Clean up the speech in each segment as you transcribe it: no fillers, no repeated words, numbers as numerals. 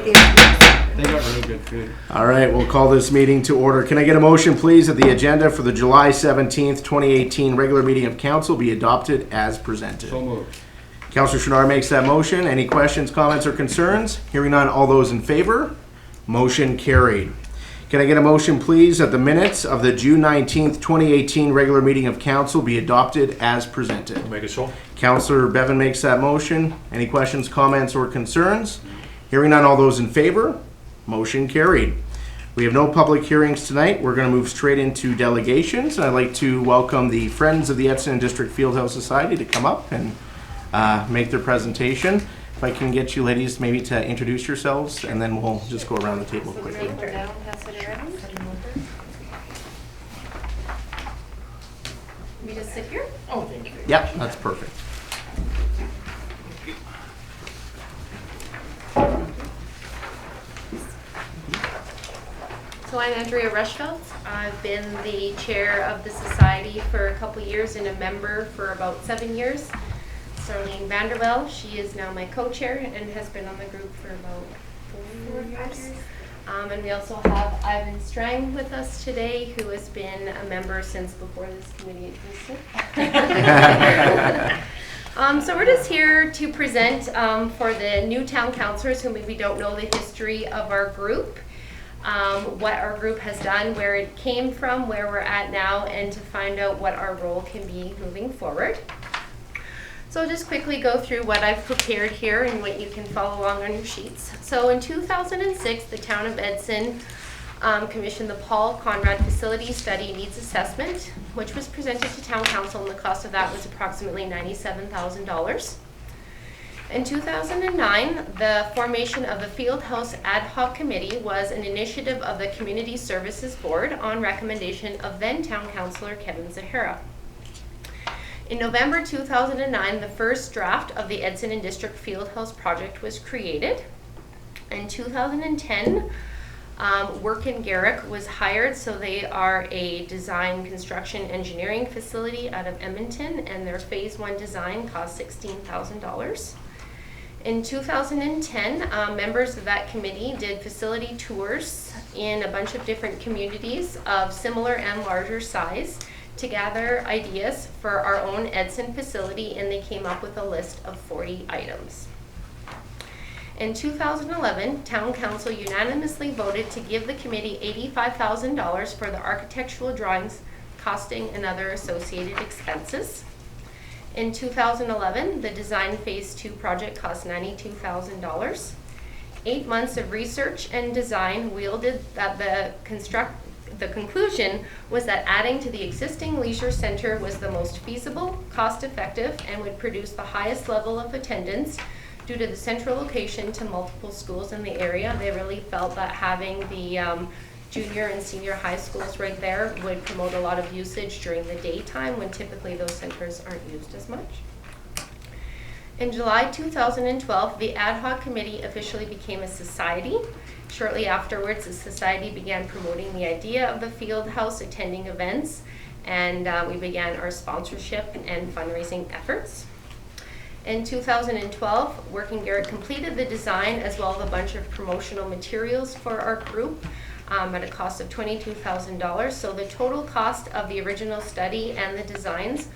They got really good food. All right, we'll call this meeting to order. Can I get a motion, please, that the agenda for the July 17th, 2018 regular meeting of council be adopted as presented? So moved. Councillor Chenard makes that motion. Any questions, comments, or concerns? Hearing none, all those in favor? Motion carried. Can I get a motion, please, that the minutes of the June 19th, 2018 regular meeting of council be adopted as presented? Make it so. Councillor Bevan makes that motion. Any questions, comments, or concerns? Hearing none, all those in favor? Motion carried. We have no public hearings tonight. We're going to move straight into delegations. I'd like to welcome the Friends of the Edson District Fieldhouse Society to come up and make their presentation. If I can get you ladies maybe to introduce yourselves, and then we'll just go around the table quickly. We just sit here? Oh, thank you. Yep, that's perfect. So I'm Andrea Rushfeld. I've been the chair of the society for a couple years and a member for about 7 years. Starlene Vanderwell, she is now my co-chair and has been on the group for about 4 years. And we also have Ivan Strang with us today, who has been a member since before this committee existed. So we're just here to present for the new town councillors who maybe don't know the history of our group, what our group has done, where it came from, where we're at now, and to find out what our role can be moving forward. So I'll just quickly go through what I've prepared here and what you can follow along on your sheets. So in 2006, the town of Edson commissioned the Paul Conrad Facility Study Needs Assessment, which was presented to town council, and the cost of that was approximately $97,000. In 2009, the formation of the Fieldhouse Ad Hoc Committee was an initiative of the Community Services Board on recommendation of then town councillor Kevin Zahara. In November 2009, the first draft of the Edson and District Fieldhouse project was created. In 2010, Work in Garrick was hired, so they are a design, construction, engineering facility out of Edmonton, and their phase 1 design cost $16,000. In 2010, members of that committee did facility tours in a bunch of different communities of similar and larger size to gather ideas for our own Edson facility, and they came up with a list of 40 items. In 2011, Town Council unanimously voted to give the committee $85,000 for the architectural drawings, costing and other associated expenses. In 2011, the Design Phase 2 project cost $92,000. 8 months of research and design yielded that the conclusion was that adding to the existing leisure center was the most feasible, cost-effective, and would produce the highest level of attendance due to the central location to multiple schools in the area. They really felt that having the junior and senior high schools right there would promote a lot of usage during the daytime when typically those centers aren't used as much. In July 2012, the ad hoc committee officially became a society. Shortly afterwards, the society began promoting the idea of the field house, attending events, and we began our sponsorship and fundraising efforts. In 2012, Work in Garrick completed the design as well as a bunch of promotional materials for our group at a cost of $22,000. So the total cost of the original study and the designs,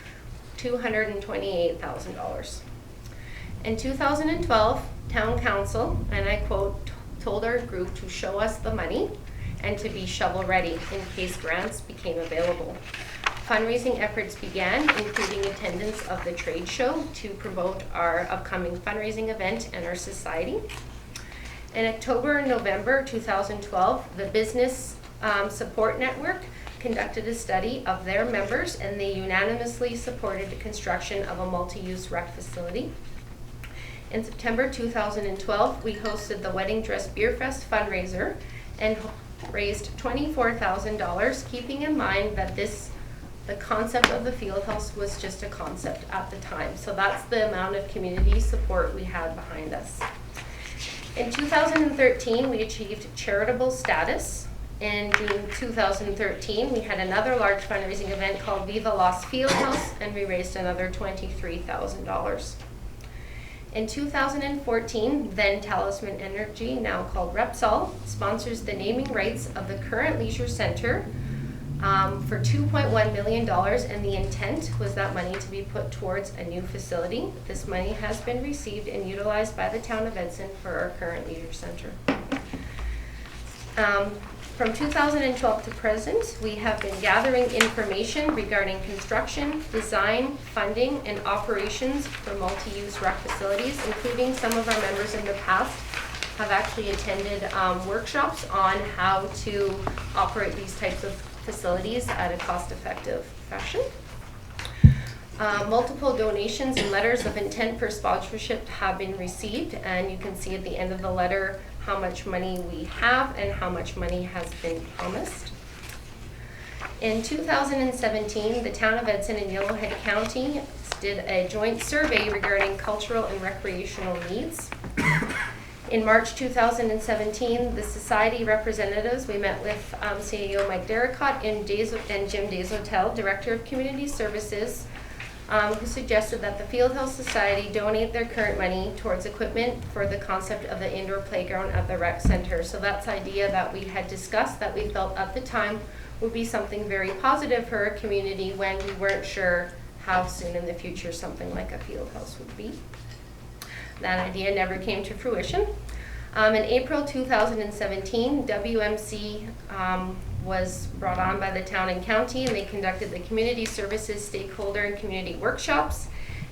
$228,000. In 2012, Town Council, and I quote, told our group to show us the money and to be shovel ready in case grants became available. Fundraising efforts began, including attendance of the trade show to promote our upcoming fundraising event and our society. In October and November 2012, the Business Support Network conducted a study of their members, and they unanimously supported the construction of a multi-use rec facility. In September 2012, we hosted the Wedding Dress Beer Fest fundraiser and raised $24,000, keeping in mind that the concept of the field house was just a concept at the time. So that's the amount of community support we had behind us. In 2013, we achieved charitable status. In June 2013, we had another large fundraising event called Viva Las Fieldhouse, and we raised another $23,000. In 2014, then Talisman Energy, now called Repsol, sponsors the naming rights of the current leisure center for $2.1 million, and the intent was that money to be put towards a new facility. This money has been received and utilized by the town of Edson for our current leisure center. From 2012 to present, we have been gathering information regarding construction, design, funding, and operations for multi-use rec facilities, including some of our members in the past have actually attended workshops on how to operate these types of facilities at a cost-effective fashion. Multiple donations and letters of intent for sponsorship have been received, and you can see at the end of the letter how much money we have and how much money has been promised. In 2017, the town of Edson and Yellowhead County did a joint survey regarding cultural and recreational needs. In March 2017, the society representatives, we met with CEO Mike Derricott and Jim Deshotel, Director of Community Services, who suggested that the Fieldhouse Society donate their current money towards equipment for the concept of the indoor playground at the rec center. So that's the idea that we had discussed, that we felt at the time would be something very positive for our community when we weren't sure how soon in the future something like a field house would be. That idea never came to fruition. In April 2017, WMC was brought on by the town and county, and they conducted the community services stakeholder and community workshops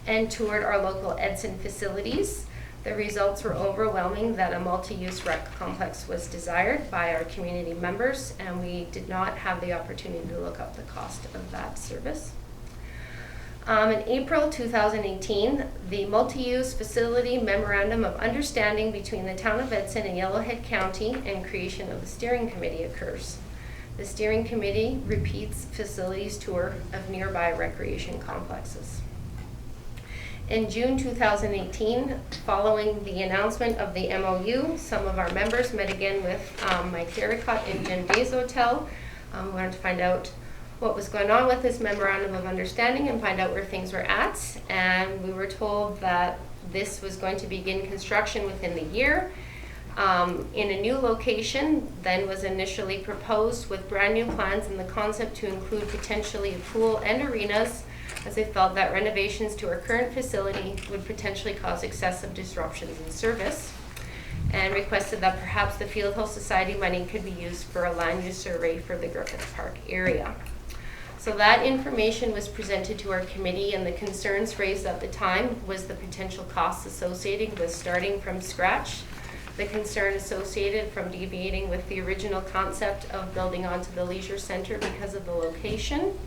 and toured our local Edson facilities. The results were overwhelming that a multi-use rec complex was desired by our community members, and we did not have the opportunity to look up the cost of that service. In April 2018, the multi-use facility memorandum of understanding between the town of Edson and Yellowhead County and creation of the steering committee occurs. The steering committee repeats facilities tour of nearby recreation complexes. In June 2018, following the announcement of the MOU, some of our members met again with Mike Derricott and Jim Deshotel. We wanted to find out what was going on with this memorandum of understanding and find out where things were at. And we were told that this was going to begin construction within the year. In a new location, then was initially proposed with brand new plans and the concept to include potentially a pool and arenas, as they felt that renovations to our current facility would potentially cause excessive disruptions in service, and requested that perhaps the Fieldhouse Society money could be used for a land use survey for the Griffith Park area. So that information was presented to our committee, and the concerns raised at the time was the potential costs associated with starting from scratch, the concern associated from deviating with the original concept of building onto the leisure center because of the location,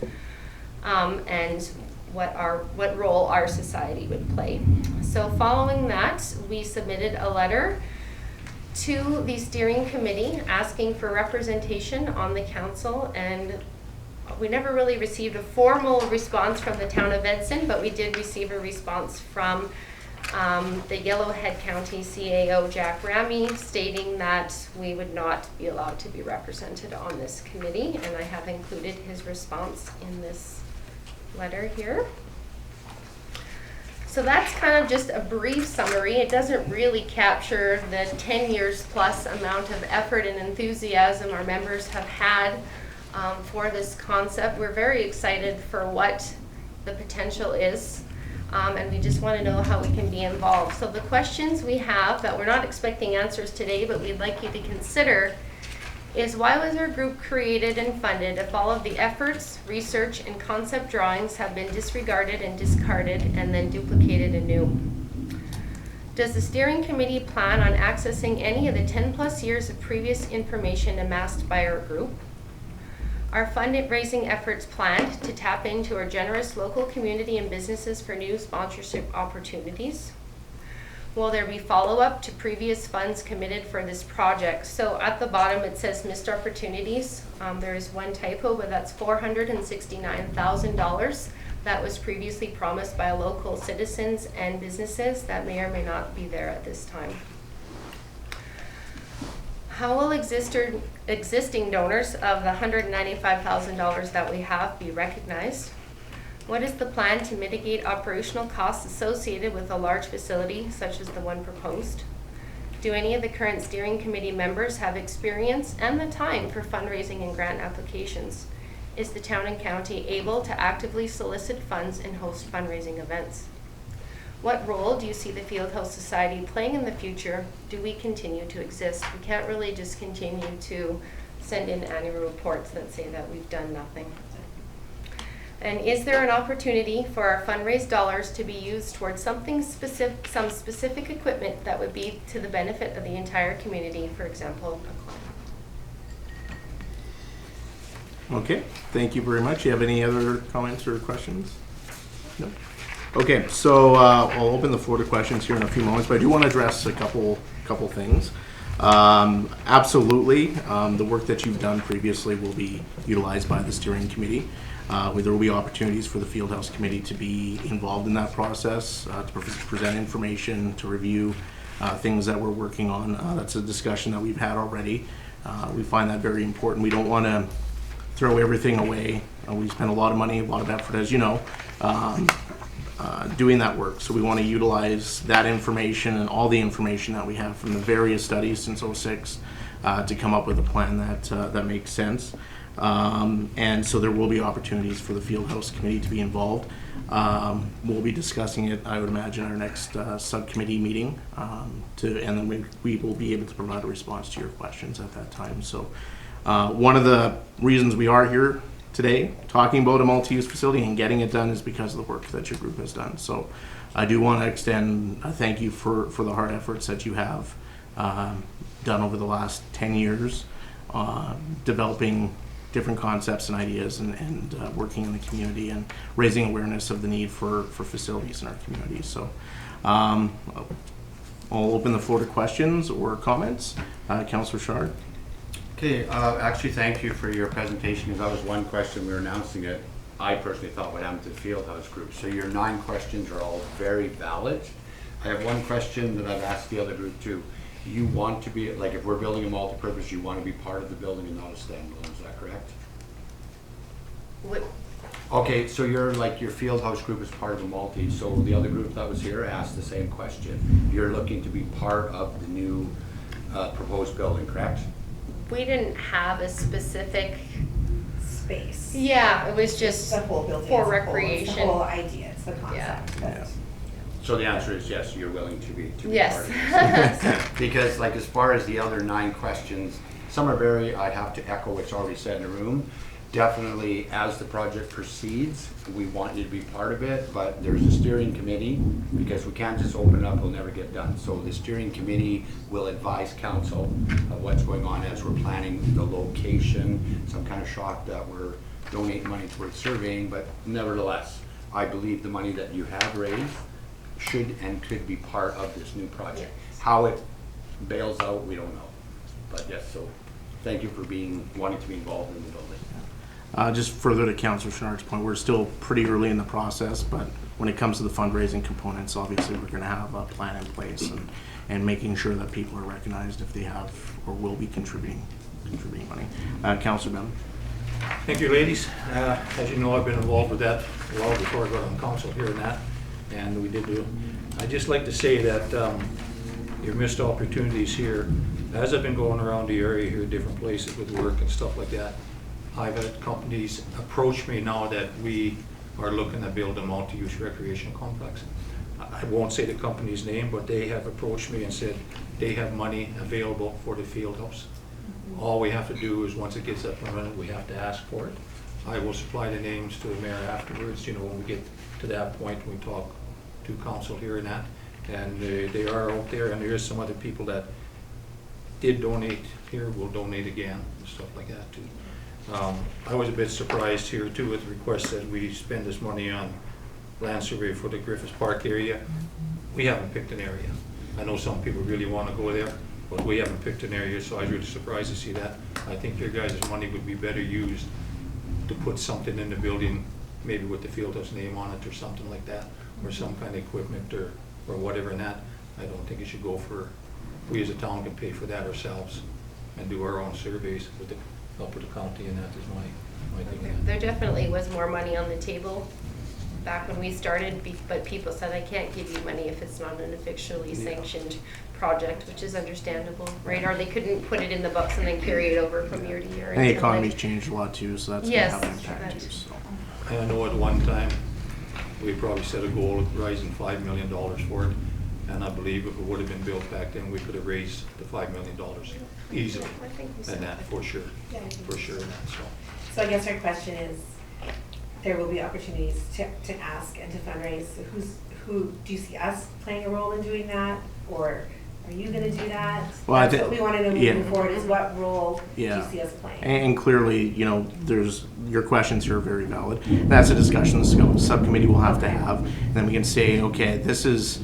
and what role our society would play. So following that, we submitted a letter to the steering committee asking for representation on the council, and we never really received a formal response from the town of Edson, but we did receive a response from the Yellowhead County CAO, Jack Ramy, stating that we would not be allowed to be represented on this committee, and I have included his response in this letter here. So that's kind of just a brief summary. It doesn't really capture the 10 years plus amount of effort and enthusiasm our members have had for this concept. We're very excited for what the potential is, and we just want to know how we can be involved. So the questions we have that we're not expecting answers today, but we'd like you to consider, is why was our group created and funded if all of the efforts, research, and concept drawings have been disregarded and discarded and then duplicated anew? Does the steering committee plan on accessing any of the 10 plus years of previous information amassed by our group? Are fundraising efforts planned to tap into our generous local community and businesses for new sponsorship opportunities? Will there be follow-up to previous funds committed for this project? So at the bottom it says missed opportunities. There is one typo, but that's $469,000 that was previously promised by local citizens and businesses that may or may not be there at this time. How will existing donors of the $195,000 that we have be recognized? What is the plan to mitigate operational costs associated with a large facility such as the one proposed? Do any of the current steering committee members have experience and the time for fundraising and grant applications? Is the town and county able to actively solicit funds and host fundraising events? What role do you see the Fieldhouse Society playing in the future? Do we continue to exist? We can't really just continue to send in annual reports that say that we've done nothing. And is there an opportunity for our fundraised dollars to be used towards something specific, some specific equipment that would be to the benefit of the entire community, for example, a club? Okay, thank you very much. You have any other comments or questions? No? Okay, so I'll open the floor to questions here in a few moments, but I do want to address a couple things. Absolutely, the work that you've done previously will be utilized by the steering committee. There will be opportunities for the Fieldhouse Committee to be involved in that process, to present information, to review things that we're working on. That's a discussion that we've had already. We find that very important. We don't want to throw everything away. We spend a lot of money, a lot of effort, as you know, doing that work. So we want to utilize that information and all the information that we have from the various studies since '06 to come up with a plan that makes sense. And so there will be opportunities for the Fieldhouse Committee to be involved. We'll be discussing it, I would imagine, our next subcommittee meeting, and then we will be able to provide a response to your questions at that time. So one of the reasons we are here today talking about a multi-use facility and getting it done is because of the work that your group has done. So I do want to extend a thank you for the hard efforts that you have done over the last 10 years, developing different concepts and ideas and working in the community and raising awareness of the need for facilities in our community. So I'll open the floor to questions or comments. Councillor Chard. Okay, actually thank you for your presentation, because that was one question we were announcing it. I personally thought what happened to the Fieldhouse group. So your 9 questions are all very valid. I have one question that I've asked the other group too. You want to be, like if we're building a multi-purpose, you want to be part of the building and not a standalone, is that correct? What? Okay, so you're like your Fieldhouse group is part of the multi, so the other group that was here asked the same question. You're looking to be part of the new proposed building, correct? We didn't have a specific space. Yeah, it was just The whole building for as a whole. It's recreation. the whole idea, it's the concept. Yeah. but- So the answer is yes, you're willing to be Yes. part of this. Because like as far as the other 9 questions, some are very, I'd have to echo what's already said in the room. Definitely as the project proceeds, we want you to be part of it, but there's a steering committee, because we can't just open it up, we'll never get done. So the steering committee will advise council of what's going on as we're planning the location. So I'm kind of shocked that we're donating money towards surveying, but nevertheless, I believe the money that you have raised should and could be part of this new project. Yes. How it bails out, we don't know. But yes, so thank you for wanting to be involved in the building. Just further to Councillor Chard's point, we're still pretty early in the process, but when it comes to the fundraising components, obviously we're going to have a plan in place and making sure that people are recognized if they have or will be contributing money. Councillor Bell. Thank you, ladies. As you know, I've been involved with that well before I got on council here and that, and we did do. I'd just like to say that your missed opportunities here, as I've been going around the area here, different places with work and stuff like that, I've had companies approach me now that we are looking to build a multi-use recreation complex. I won't say the company's name, but they have approached me and said they have money available for the field house. All we have to do is once it gets up and running, we have to ask for it. I will supply the names to the mayor afterwards, you know, when we get to that point, we talk to council here and that. And they are out there, and there is some other people that did donate here, will donate again, and stuff like that too. I was a bit surprised here too with the request that we spend this money on land survey for the Griffiths Park area. We haven't picked an area. I know some people really want to go there, but we haven't picked an area, so I was really surprised to see that. I think your guys' money would be better used to put something in the building, maybe with the Fieldhouse name on it or something like that, or some kind of equipment or whatever in that. I don't think it should go for, we as a town can pay for that ourselves and do our own surveys with the help of the county, and that is my opinion. There definitely was more money on the table back when we started, but people said, I can't give you money if it's not an officially sanctioned project, which is understandable, right? Or they couldn't put it in the books and then carry it over from year to year. And the until, economy's like- changed a lot too, so that's Yes, gonna have an impact that- too, so. I know at one time, we probably set a goal of raising $5 million for it, and I believe if it would have been built back then, we could have raised the $5 million easily, I think we and said that, for sure, Yeah, I think for sure, and that, so. So I guess our question is, there will be opportunities to ask and to fundraise. So who, do you see us playing a role in doing that? Or are you gonna do that? Well, I That's thi- what we wanna know yeah. moving forward, is what role do you Yeah. see us playing? And clearly, you know, your questions here are very valid. That's a discussion the subcommittee will have to have. And then we can say, okay, this is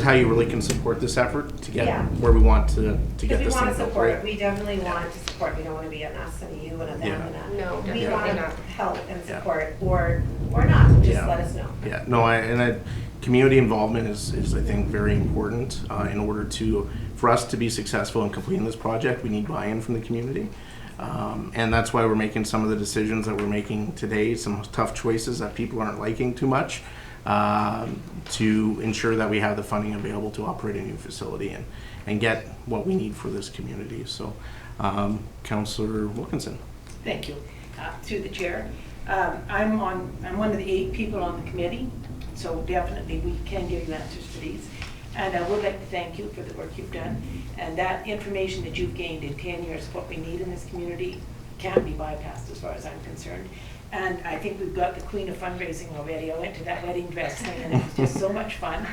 how you really can support this effort to get Yeah. where we want to get Because we this thing wanna built, support, right? we definitely want to support. We don't wanna be an us and a you and a them Yeah. and a. No, We definitely wanna not. help and Yeah. support, or not, just Yeah. let us know. Yeah, no, community involvement is I think very important in order for us to be successful in completing this project. We need buy-in from the community, and that's why we're making some of the decisions that we're making today. Some tough choices that people aren't liking too much, to ensure that we have the funding available to operate a new facility and get what we need for this community. So, Councillor Wilkinson. Thank you. Through the chair. I'm one of the 8 people on the committee, so definitely we can give you answers to these. And I would like to thank you for the work you've done. And that information that you've gained in 10 years, what we need in this community, can't be bypassed as far as I'm concerned. And I think we've got the queen of fundraising already. I went to that wedding dress thing and it was just so much fun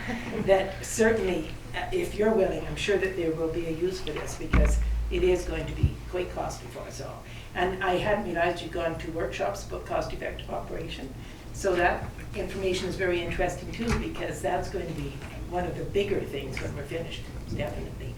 that certainly, if you're willing, I'm sure that there will be a use for this, because it is going to be quite costly for us all. And I hadn't realized you'd gone to workshops about cost-effective operation. So that information is very interesting too, because that's going to be one of the bigger things when we're finished, definitely.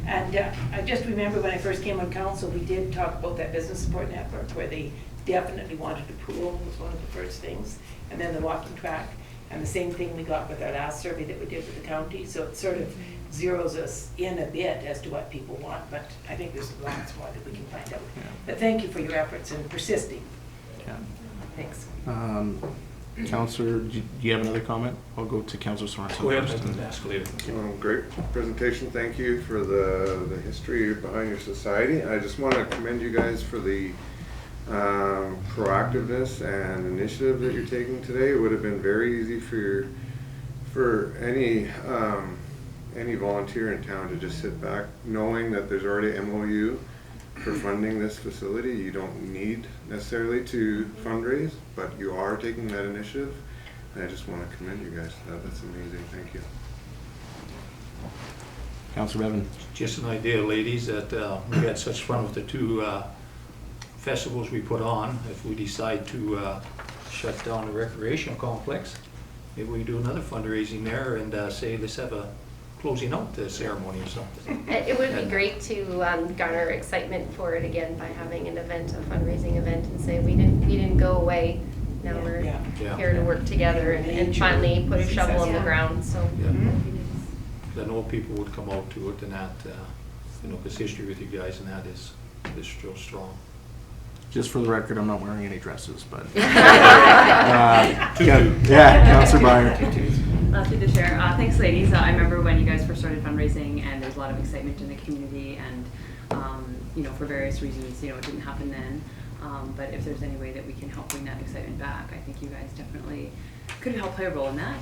And I just remember when I first came on council, we did talk about that business support network where they definitely wanted a pool, was one of the first things, and then the walking track. And the same thing we got with our last survey that we did with the county. So it sort of zeroes us in a bit as to what people want, but I think there's lots more that we can find out. Yeah. But thank you for your efforts and persisting. Yeah. Thanks. Councillor, do you have another comment? I'll go to Councillor Sorensen Go ahead, first. and ask later. Great presentation. Thank you for the history behind your society. I just want to commend you guys for the proactiveness and initiative that you're taking today. It would have been very easy for any volunteer in town to just sit back knowing that there's already MOU for funding this facility. You don't need necessarily to fundraise, but you are taking that initiative. And I just want to commend you guys for that. That's amazing. Thank you. Councillor Bevan. Just an idea, ladies, that we had such fun with the 2 festivals we put on. If we decide to shut down the recreational complex, maybe we do another fundraising there and say, let's have a closing out ceremony or something. It would be great to garner excitement for it again by having an event, a fundraising event, and say we didn't go away. Now we're Yeah. Yeah. here to work together and finally put a shovel in the ground. So Yeah. I know people would come out to it and that, because history with you guys and that is still strong. Just for the record, I'm not wearing any dresses, but. Tutu. Yeah, Councillor Byer. Through the chair. Thanks, ladies. I remember when you guys first started fundraising, and there's a lot of excitement in the community, and for various reasons, it didn't happen then. But if there's any way that we can help bring that excitement back, I think you guys definitely could help play a role in that,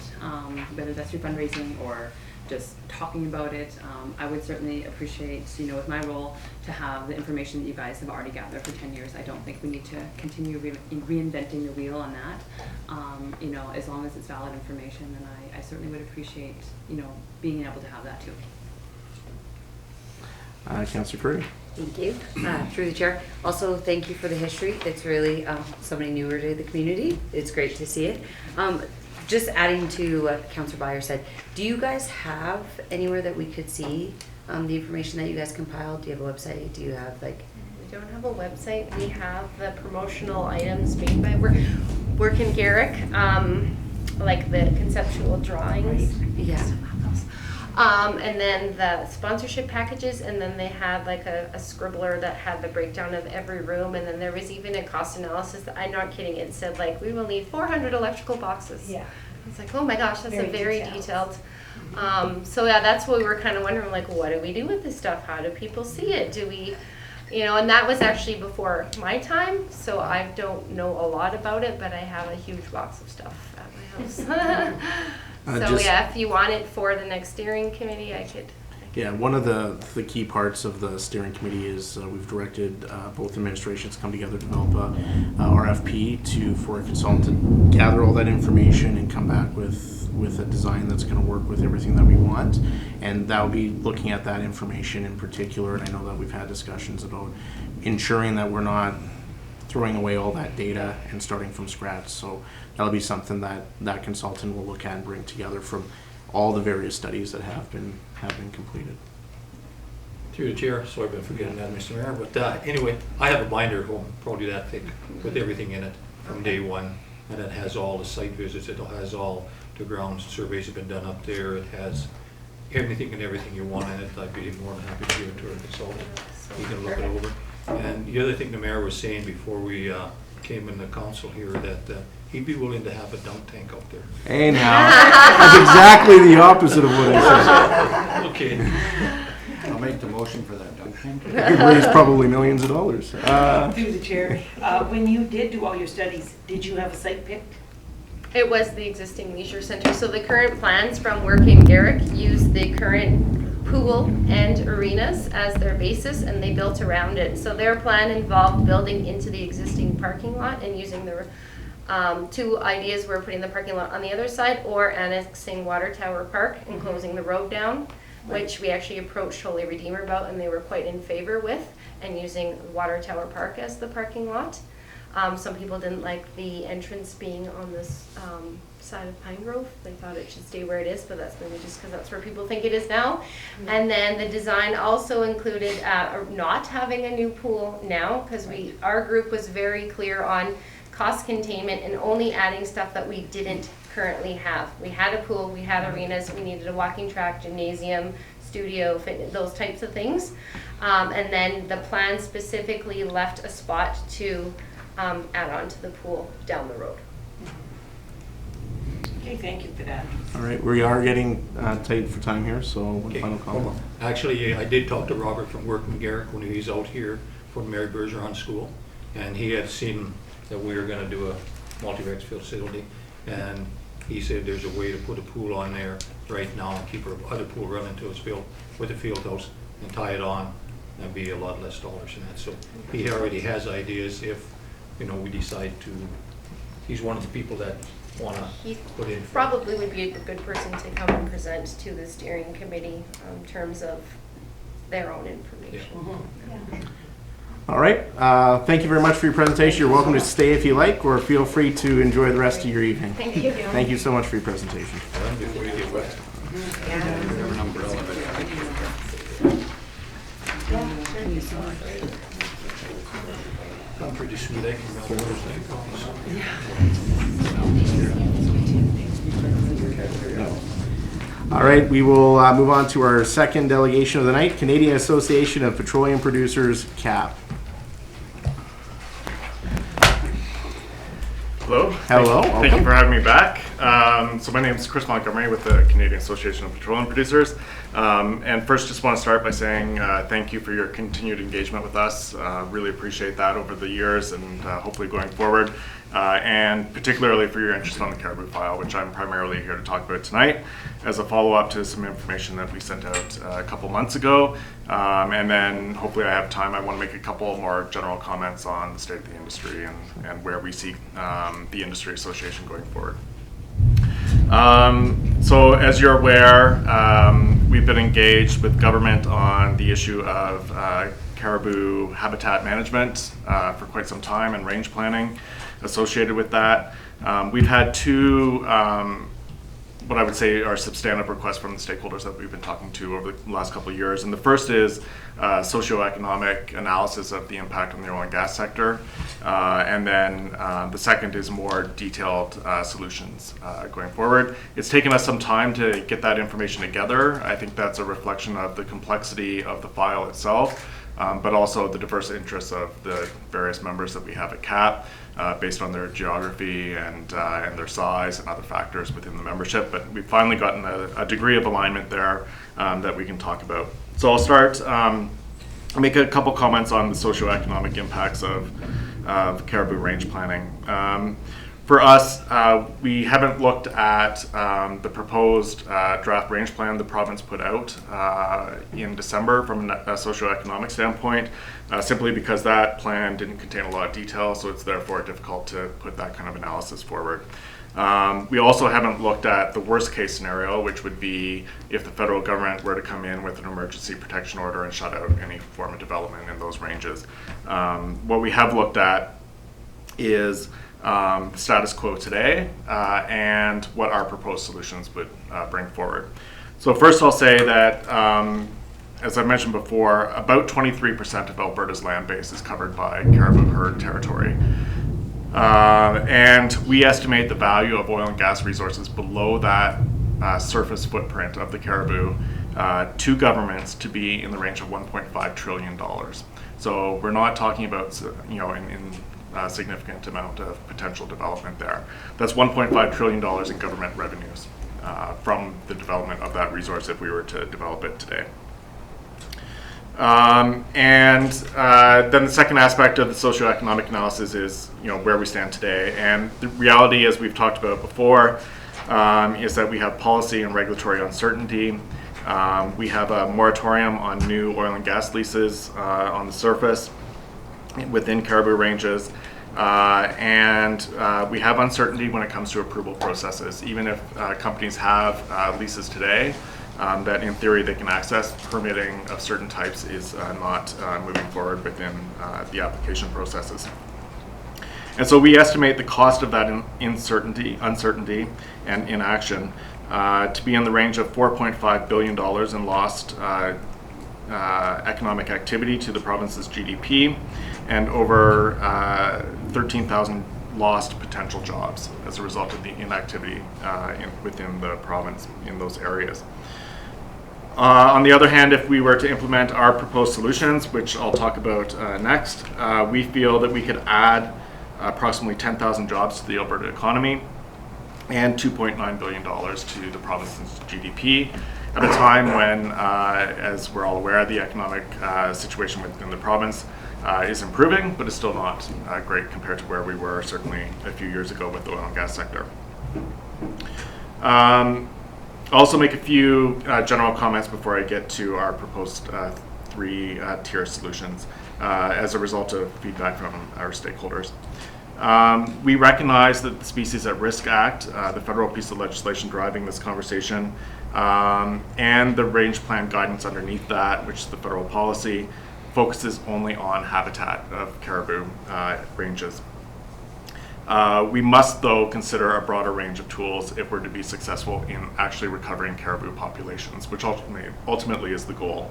whether that's through fundraising or just talking about it. I would certainly appreciate, with my role, to have the information that you guys have already gathered for 10 years. I don't think we need to continue reinventing the wheel on that. As long as it's valid information, then I certainly would appreciate, being able to have that too. Councillor Curry. Thank you. Through the chair. Also, thank you for the history. It's really somebody newer to the community. It's great to see it. Just adding to what Councillor Byer said, do you guys have anywhere that we could see the information that you guys compiled? Do you have a website? Do you have we don't have a website. We have the promotional items made by Work in Garrick, like the conceptual drawings. Yeah. And then the sponsorship packages, and then they had like a scribbler that had the breakdown of every room, and then there was even a cost analysis that, I'm not kidding, it said like we will need 400 electrical boxes Yeah. It's like, oh my gosh, that's Very a very detailed. detailed. So yeah, that's what we were kind of wondering, like, what do we do with this stuff? How do people see it? Do we, and that was actually before my time, so I don't know a lot about it, but I have a huge box of stuff at my house. So yeah, if you want it for the next steering committee, I could. Yeah, one of the key parts of the steering committee is we've directed both administrations to come together to develop a RFP for a consultant to gather all that information and come back with a design that's going to work with everything that we want. And that will be looking at that information in particular. And I know that we've had discussions about ensuring that we're not throwing away all that data and starting from scratch. So that'll be something that that consultant will look at and bring together from all the various studies that have been completed. Through the chair, so I've been forgetting that, Mr. Mayor, but anyway, I have a binder at home, probably that thick, with everything in it from day one, and it has all the site visits, it has all the ground surveys have been done up there, it has anything and everything you want in it. I'd be more than happy to give it to our consultant. He can look it over. And the other thing the mayor was saying before we came in the council here, that he'd be willing to have a dunk tank up there. Hey now, that's exactly the opposite of what I said. Okay. I'll make the motion for that, Duncan. It could raise probably millions of dollars. Through the chair, when you did do all your studies, did you have a site picked? It was the existing leisure center. So the current plans from where came Garrick use the current pool and arenas as their basis, and they built around it. So their plan involved building into the existing parking lot and using the two ideas were putting the parking lot on the other side or annexing Water Tower Park and closing the road down, which we actually approached Holy Redeemer about, and they were quite in favor with, and using Water Tower Park as the parking lot. Some people didn't like the entrance being on this side of Pine Grove. They thought it should stay where it is, but that's maybe just because that's where people think it is now. And then the design also included not having a new pool now, because our group was very clear on cost containment and only adding stuff that we didn't currently have. We had a pool, we had arenas, we needed a walking track, gymnasium, studio, fitness, those types of things. And then the plan specifically left a spot to add on to the pool down the road. Okay, thank you for that. All right, we are getting tight for time here, so one Okay. final comment. Actually, I did talk to Robert from Workman Garrick when he was out here for Mary Bergeron School, and he had seen that we were going to do a multi-rex facility, and he said there's a way to put a pool on there right now and keep our other pool running until it's built with a field house and tie it on. That'd be a lot less dollars than that. So he already has ideas if we decide to. He's one of the people that want He to put in. probably would be a good person to come and present to the steering committee in terms of their own information. All right, thank you very much for your presentation. You're welcome to stay if you like, or feel free to enjoy the rest of your evening. Thank you. Thank you so much for your presentation. Before you get wet. I'm pretty sweet. I can melt those things. All right, we will move on to our second delegation of the night, Canadian Association of Petroleum Producers, CAP. Hello. Hello. Thank you for having me back. So my name is Chris Montgomery with the Canadian Association of Petroleum Producers. And first, just want to start by saying thank you for your continued engagement with us. Really appreciate that over the years and hopefully going forward. And particularly for your interest on the Caribou file, which I'm primarily here to talk about tonight as a follow-up to some information that we sent out a couple months ago. And then hopefully I have time. I want to make a couple more general comments on the state of the industry and where we see the industry association going forward. So as you're aware, we've been engaged with government on the issue of caribou habitat management for quite some time and range planning associated with that. We've had two what I would say are substantive requests from the stakeholders that we've been talking to over the last couple of years. And the first is socioeconomic analysis of the impact on the oil and gas sector. And then the second is more detailed solutions going forward. It's taken us some time to get that information together. I think that's a reflection of the complexity of the file itself. but also the diverse interests of the various members that we have at CAP, based on their geography and their size and other factors within the membership. But we've finally gotten a degree of alignment there that we can talk about. So I'll start, make a couple comments on the socioeconomic impacts of caribou range planning. For us, we haven't looked at the proposed draft range plan the province put out in December from a socioeconomic standpoint, simply because that plan didn't contain a lot of detail, so it's therefore difficult to put that kind of analysis forward. We also haven't looked at the worst case scenario, which would be if the federal government were to come in with an emergency protection order and shut out any form of development in those ranges. What we have looked at is the status quo today and what our proposed solutions would bring forward. So first I'll say that, as I mentioned before, about 23% of Alberta's land base is covered by caribou herd territory. And we estimate the value of oil and gas resources below that surface footprint of the caribou to governments to be in the range of $1.5 trillion. So we're not talking about, in a significant amount of potential development there. That's $1.5 trillion in government revenues from the development of that resource if we were to develop it today. Then the second aspect of the socioeconomic analysis is, where we stand today. And the reality, as we've talked about before, is that we have policy and regulatory uncertainty. We have a moratorium on new oil and gas leases on the surface within caribou ranges. And we have uncertainty when it comes to approval processes. Even if companies have leases today, that in theory they can access, permitting of certain types is not moving forward within the application processes. And so we estimate the cost of that uncertainty and inaction to be in the range of $4.5 billion in lost economic activity to the province's GDP, and over 13,000 lost potential jobs as a result of the inactivity within the province in those areas. On the other hand, if we were to implement our proposed solutions, which I'll talk about next, we feel that we could add approximately 10,000 jobs to the Alberta economy and $2.9 billion to the province's GDP at a time when, as we're all aware, the economic situation within the province is improving, but is still not great compared to where we were certainly a few years ago with the oil and gas sector. Also make a few general comments before I get to our proposed three-tier solutions as a result of feedback from our stakeholders. We recognize that the Species at Risk Act, the federal piece of legislation driving this conversation, and the range plan guidance underneath that, which is the federal policy, focuses only on habitat of caribou ranges. We must, though, consider a broader range of tools if we're to be successful in actually recovering caribou populations, which ultimately is the goal.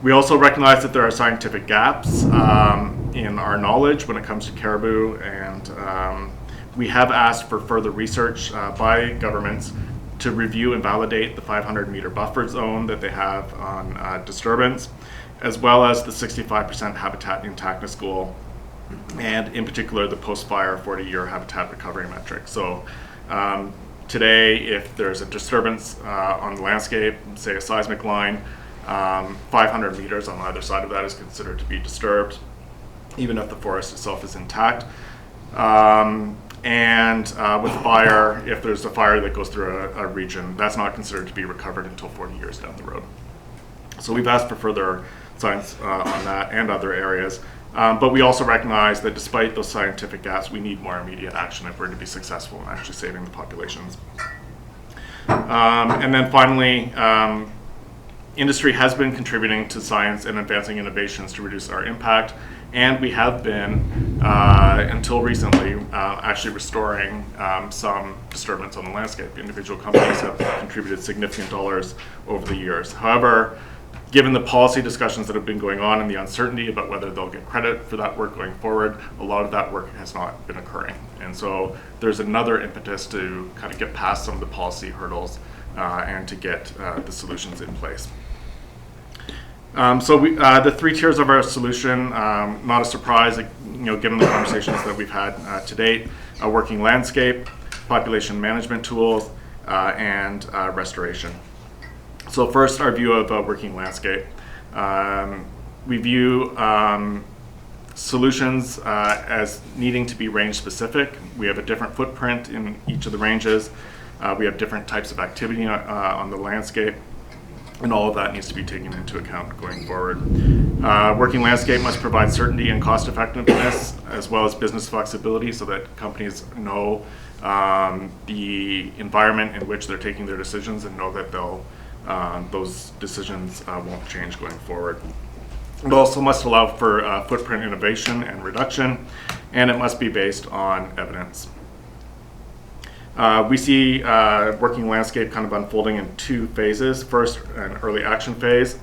We also recognize that there are scientific gaps in our knowledge when it comes to caribou, and we have asked for further research by governments to review and validate the 500-meter buffer zone that they have on disturbance, as well as the 65% habitat intactness goal, and in particular the post-fire 40-year habitat recovery metric. So today, if there's a disturbance on the landscape, say a seismic line, 500 meters on either side of that is considered to be disturbed, even if the forest itself is intact. With fire, if there's a fire that goes through a region, that's not considered to be recovered until 40 years down the road. So we've asked for further science on that and other areas. But we also recognize that despite those scientific gaps, we need more immediate action if we're to be successful in actually saving the populations. And then finally, industry has been contributing to science and advancing innovations to reduce our impact, and we have been, until recently, actually restoring some disturbance on the landscape. Individual companies have contributed significant dollars over the years. However, given the policy discussions that have been going on and the uncertainty about whether they'll get credit for that work going forward, a lot of that work has not been occurring. And so there's another impetus to kind of get past some of the policy hurdles and to get the solutions in place. The 3 tiers of our solution, not a surprise, given the conversations that we've had to date: a working landscape, population management tools, and restoration. So first, our view of a working landscape. We view solutions as needing to be range specific. We have a different footprint in each of the ranges. We have different types of activity on the landscape, and all of that needs to be taken into account going forward. Working landscape must provide certainty and cost effectiveness, as well as business flexibility, so that companies know the environment in which they're taking their decisions and know that those decisions won't change going forward. It also must allow for footprint innovation and reduction, and it must be based on evidence. We see working landscape kind of unfolding in 2 phases. First, an early action phase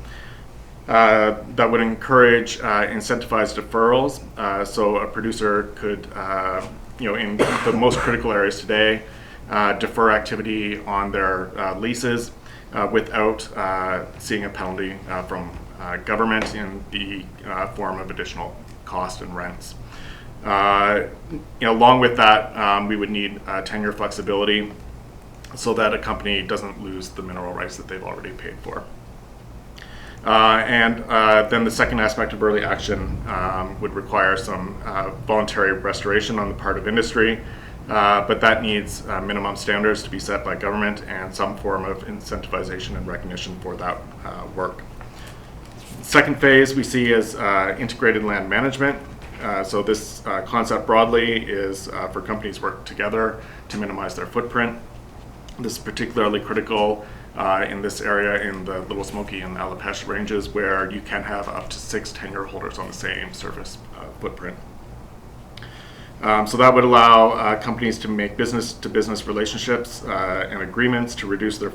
that would encourage incentivized deferrals. So a producer could, in the most critical areas today, defer activity on their leases without seeing a penalty from government in the form of additional cost and rents. Along with that, we would need tenure flexibility so that a company doesn't lose the mineral rights that they've already paid for. Then the second aspect of early action would require some voluntary restoration on the part of industry, but that needs minimum standards to be set by government and some form of incentivization and recognition for that work. Second phase we see as integrated land management. So this concept broadly is for companies work together to minimize their footprint. This is particularly critical in this area in the Little Smoky and Allapech ranges, where you can have up to 6 tenure holders on the same surface footprint. So that would allow companies to make business-to-business relationships and agreements to reduce their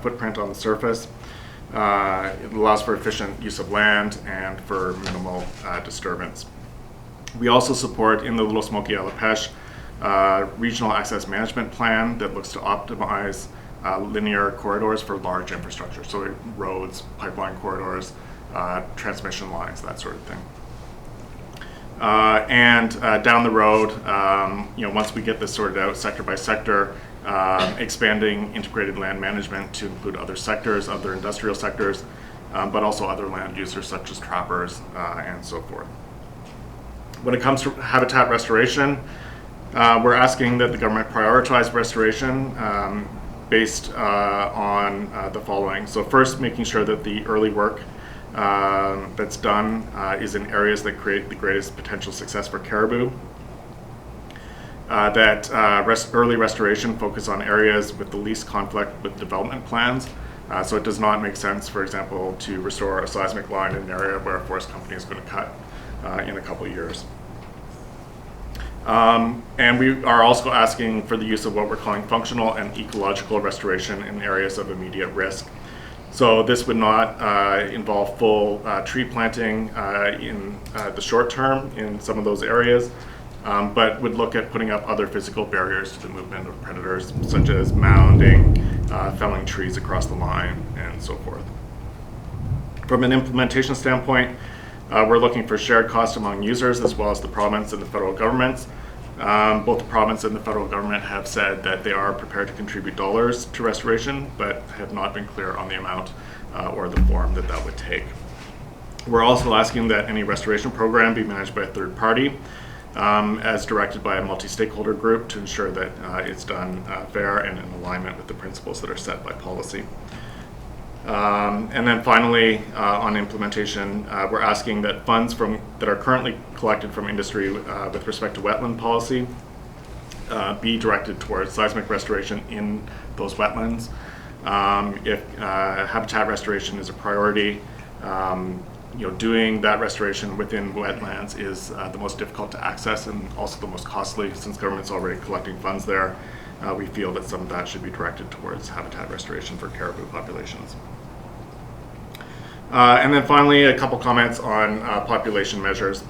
footprint on the surface. It allows for efficient use of land and for minimal disturbance. We also support, in the Little Smoky Allapech, regional access management plan that looks to optimize linear corridors for large infrastructure, so roads, pipeline corridors, transmission lines, that sort of thing. Down the road, once we get this sorted out sector by sector, expanding integrated land management to include other sectors, other industrial sectors, but also other land users such as trappers and so forth. When it comes to habitat restoration, we're asking that the government prioritize restoration based on the following. So first, making sure that the early work that's done is in areas that create the greatest potential success for caribou. Early restoration focus on areas with the least conflict with development plans. So it does not make sense, for example, to restore a seismic line in an area where a forest company is going to cut in a couple of years. And we are also asking for the use of what we're calling functional and ecological restoration in areas of immediate risk. So this would not involve full tree planting in the short term in some of those areas, but would look at putting up other physical barriers to the movement of predators, such as mounding, felling trees across the line, and so forth. From an implementation standpoint, we're looking for shared costs among users as well as the province and the federal governments. Both the province and the federal government have said that they are prepared to contribute dollars to restoration, but have not been clear on the amount or the form that that would take. We're also asking that any restoration program be managed by a third party, as directed by a multi-stakeholder group, to ensure that it's done fair and in alignment with the principles that are set by policy. And then finally, on implementation, we're asking that funds that are currently collected from industry with respect to wetland policy be directed towards seismic restoration in those wetlands. If habitat restoration is a priority, doing that restoration within wetlands is the most difficult to access and also the most costly. Since government's already collecting funds there, we feel that some of that should be directed towards habitat restoration for caribou populations. And then finally, a couple comments on population measures.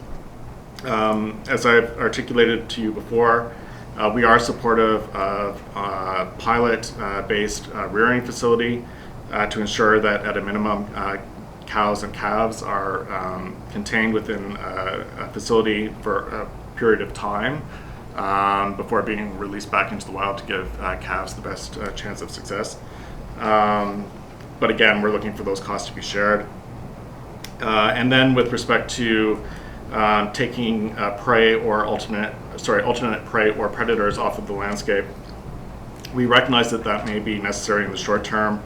As I've articulated to you before, we are supportive of a pilot-based rearing facility to ensure that at a minimum, cows and calves are contained within a facility for a period of time before being released back into the wild to give calves the best chance of success. But again, we're looking for those costs to be shared. And then with respect to taking prey or alternate prey or predators off of the landscape, we recognize that that may be necessary in the short term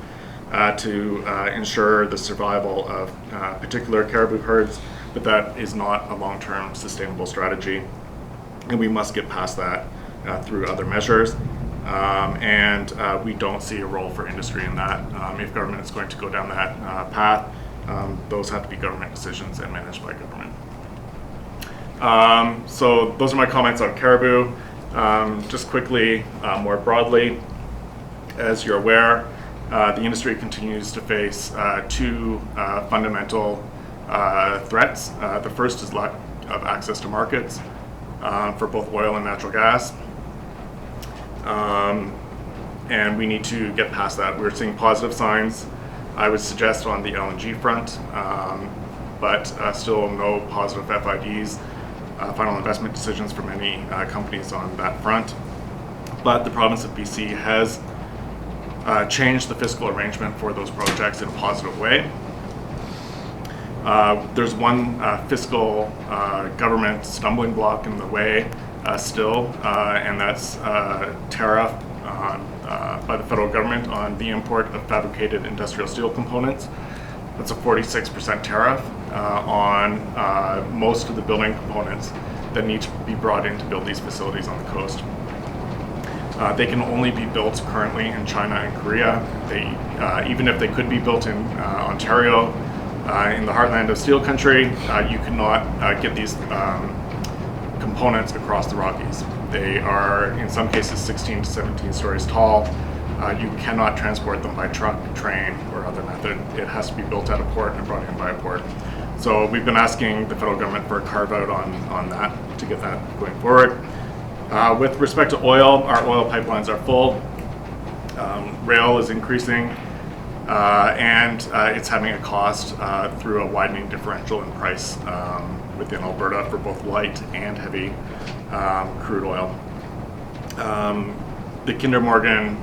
to ensure the survival of particular caribou herds, but that is not a long-term sustainable strategy, and we must get past that through other measures. And we don't see a role for industry in that. If government is going to go down that path, those have to be government decisions and managed by government. So those are my comments on caribou. Just quickly, more broadly, as you're aware, the industry continues to face two fundamental threats. The first is lack of access to markets for both oil and natural gas. And we need to get past that. We're seeing positive signs, I would suggest, on the LNG front, but still no positive FIDs, final investment decisions for many companies on that front. But the province of BC has changed the fiscal arrangement for those projects in a positive way. There's one fiscal government stumbling block in the way still, and that's tariff by the federal government on the import of fabricated industrial steel components. That's a 46% tariff on most of the building components that need to be brought in to build these facilities on the coast. They can only be built currently in China and Korea. Even if they could be built in Ontario, in the heartland of steel country, you cannot get these components across the Rockies. They are, in some cases, 16 to 17 stories tall. You cannot transport them by truck, train, or other method. It has to be built at a port and brought in by a port. So we've been asking the federal government for a carve-out on that to get that going forward. With respect to oil, our oil pipelines are full. Rail is increasing, and it's having a cost through a widening differential in price within Alberta for both light and heavy crude oil. The Kinder Morgan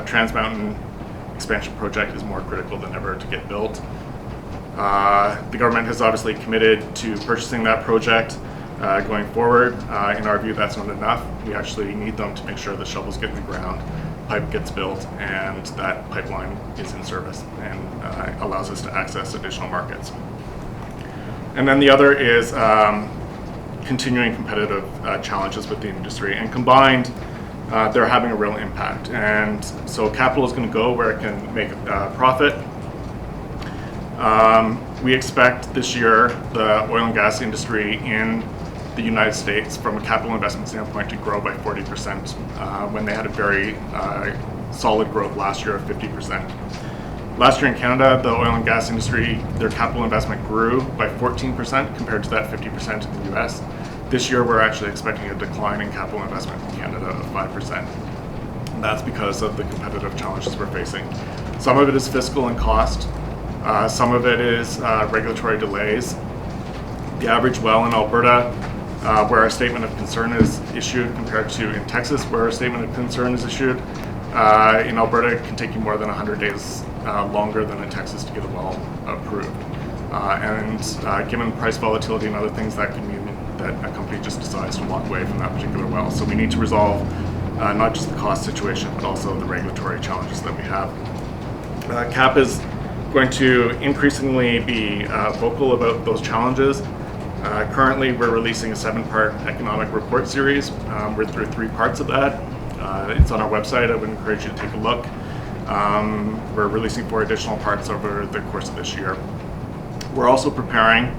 Trans Mountain expansion project is more critical than ever to get built. The government has obviously committed to purchasing that project going forward. In our view, that's not enough. We actually need them to make sure the shovels get in the ground, pipe gets built, and that pipeline is in service and allows us to access additional markets. And then the other is continuing competitive challenges with the industry, and combined, they're having a real impact. And so capital is going to go where it can make a profit. We expect this year the oil and gas industry in the United States, from a capital investment standpoint, to grow by 40% when they had a very solid growth last year of 50%. Last year in Canada, the oil and gas industry, their capital investment grew by 14% compared to that 50% in the US. This year, we're actually expecting a decline in capital investment in Canada of 5%. And that's because of the competitive challenges we're facing. Some of it is fiscal and cost. Some of it is regulatory delays. The average well in Alberta, where a statement of concern is issued, compared to in Texas, where a statement of concern is issued, in Alberta, it can take you more than 100 days longer than in Texas to get a well approved. And given price volatility and other things, that can mean that a company just decides to walk away from that particular well. So we need to resolve not just the cost situation, but also the regulatory challenges that we have. CAP is going to increasingly be vocal about those challenges. Currently, we're releasing a 7-part economic report series. We're through 3 parts of that. It's on our website. I would encourage you to take a look. We're releasing 4 additional parts over the course of this year. We're also preparing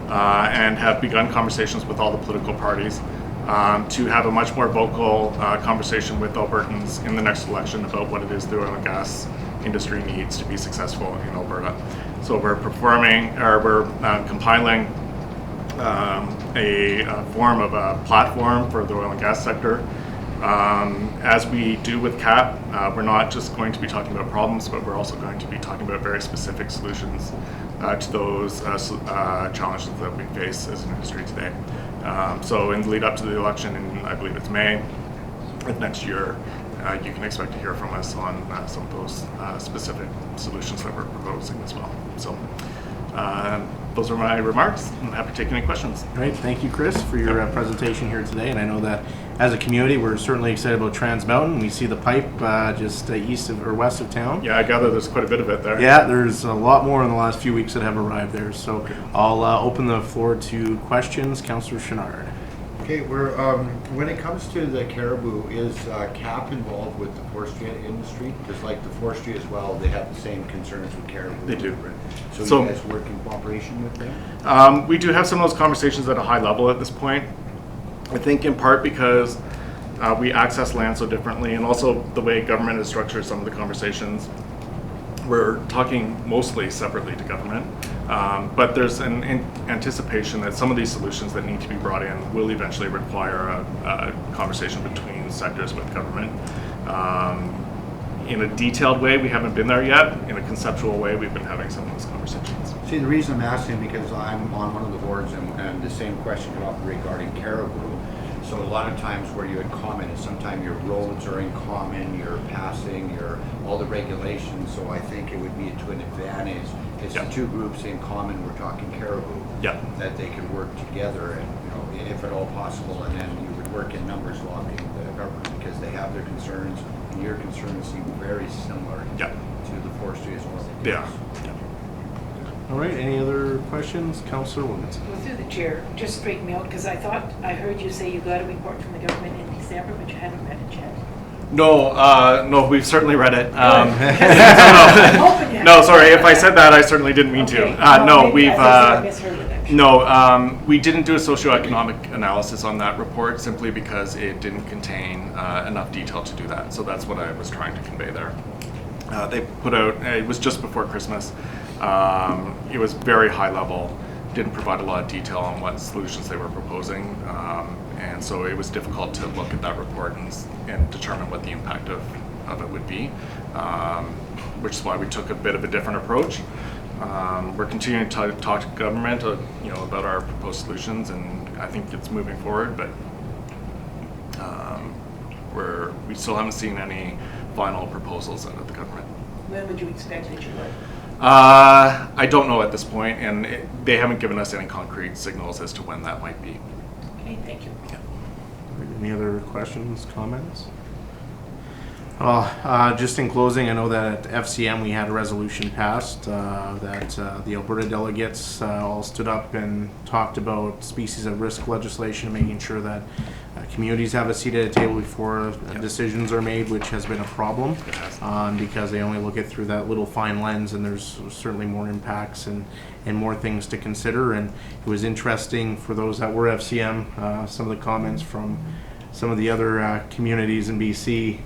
and have begun conversations with all the political parties to have a much more vocal conversation with Albertans in the next election about what it is the oil and gas industry needs to be successful in Alberta. So we're compiling a form of a platform for the oil and gas sector As we do with CAP, we're not just going to be talking about problems, but we're also going to be talking about very specific solutions to those challenges that we face as an industry today. So in the lead up to the election, in I believe it's May of next year, you can expect to hear from us on some of those specific solutions that we're proposing as well. So those are my remarks. I'm happy to take any questions. All right, thank you, Chris, for your presentation here today. And I know that as a community, we're certainly excited about Trans Mountain. We see the pipe just east of or west of town. Yeah, I gather there's quite a bit of it there. Yeah, there's a lot more in the last few weeks that have arrived there. So I'll open the floor to questions. Councillor Chenard. Okay, we're, when it comes to the caribou, is CAP involved with the forestry industry? Because like the forestry as well, they have the same concerns with caribou. They do. So you guys work in cooperation with them? We do have some of those conversations at a high level at this point. I think in part because we access land so differently, and also the way government has structured some of the conversations. We're talking mostly separately to government, but there's an anticipation that some of these solutions that need to be brought in will eventually require a conversation between sectors with government. In a detailed way, we haven't been there yet. In a conceptual way, we've been having some of those conversations. See, the reason I'm asking because I'm on one of the boards and the same question came up regarding caribou. So a lot of times where you had commented, sometimes your roads are in common, you're passing, all the regulations. So I think it would be to an advantage. It's the two groups in common, we're talking caribou, that they could work together and, you know, if at all possible, and then you would work in numbers lobbying the government because they have their concerns and your concerns seem very similar to the forestry as well. Yeah. All right, any other questions? Councillor Williams. Well, through the chair, just straighten me out, because I thought I heard you say you got a report from the government in December, but you hadn't read it yet. No, we've certainly read it. Hoping you No, sorry, if I said that, I certainly didn't mean Okay. to. No, maybe we've, I misheard it, actually. no, we didn't do a socioeconomic analysis on that report simply because it didn't contain enough detail to do that. So that's what I was trying to convey there. They put out, it was just before Christmas. It was very high level, didn't provide a lot of detail on what solutions they were proposing. And so it was difficult to look at that report and determine what the impact of it would be, which is why we took a bit of a different approach. We're continuing to talk to government, about our proposed solutions, and I think it's moving forward, but we still haven't seen any final proposals out of the government. When would you expect that you would? I don't know at this point, and they haven't given us any concrete signals as to when that might be. Okay, thank you. Any other questions, comments? Just in closing, I know that at FCM we had a resolution passed that the Alberta delegates all stood up and talked about species at risk legislation, making sure that communities have a seat at the table before decisions are made, which has been a problem because they only look at through that little fine lens, and there's certainly more impacts and more things to consider. And it was interesting for those that were FCM, some of the comments from some of the other communities in BC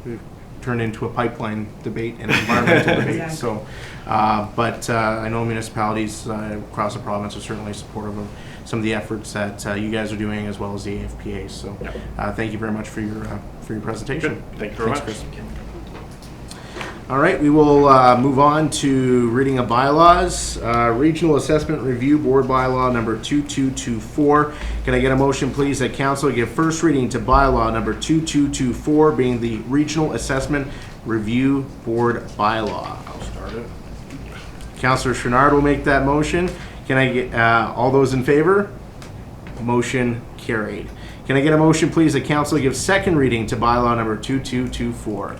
turned into a pipeline debate and environmental debate. Exactly. So, but I know municipalities across the province are certainly supportive of some of the efforts that you guys are doing, as well as the AFPA. So, thank you very much for your presentation. Good. Thank you very much. Chris. All right, we will move on to reading of bylaws. Regional Assessment Review Board bylaw number 2224. Can I get a motion, please, that council give first reading to bylaw number 2224, being the Regional Assessment Review Board bylaw? I'll start it. Councillor Chenard will make that motion. Can I get all those in favor? Motion carried. Can I get a motion, please, that council give second reading to bylaw number 2224?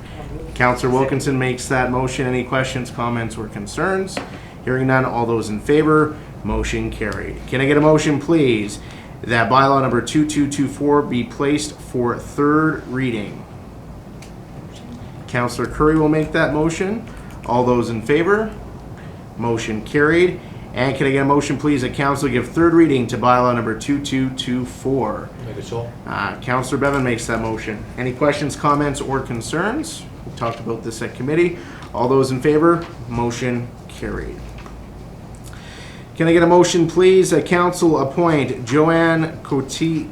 Councillor Wilkinson makes that motion. Any questions, comments, or concerns? Hearing none, all those in favor, motion carried. Can I get a motion, please, that bylaw number 2224 be placed for third reading? Councillor Curry will make that motion. All those in favor, motion carried. And can I get a motion, please, that council give third reading to bylaw number 2224? Make it so. Councillor Bevan makes that motion. Any questions, comments, or concerns? We talked about this at committee. All those in favor, motion carried. Can I get a motion, please, that council appoint Joanne Coetzee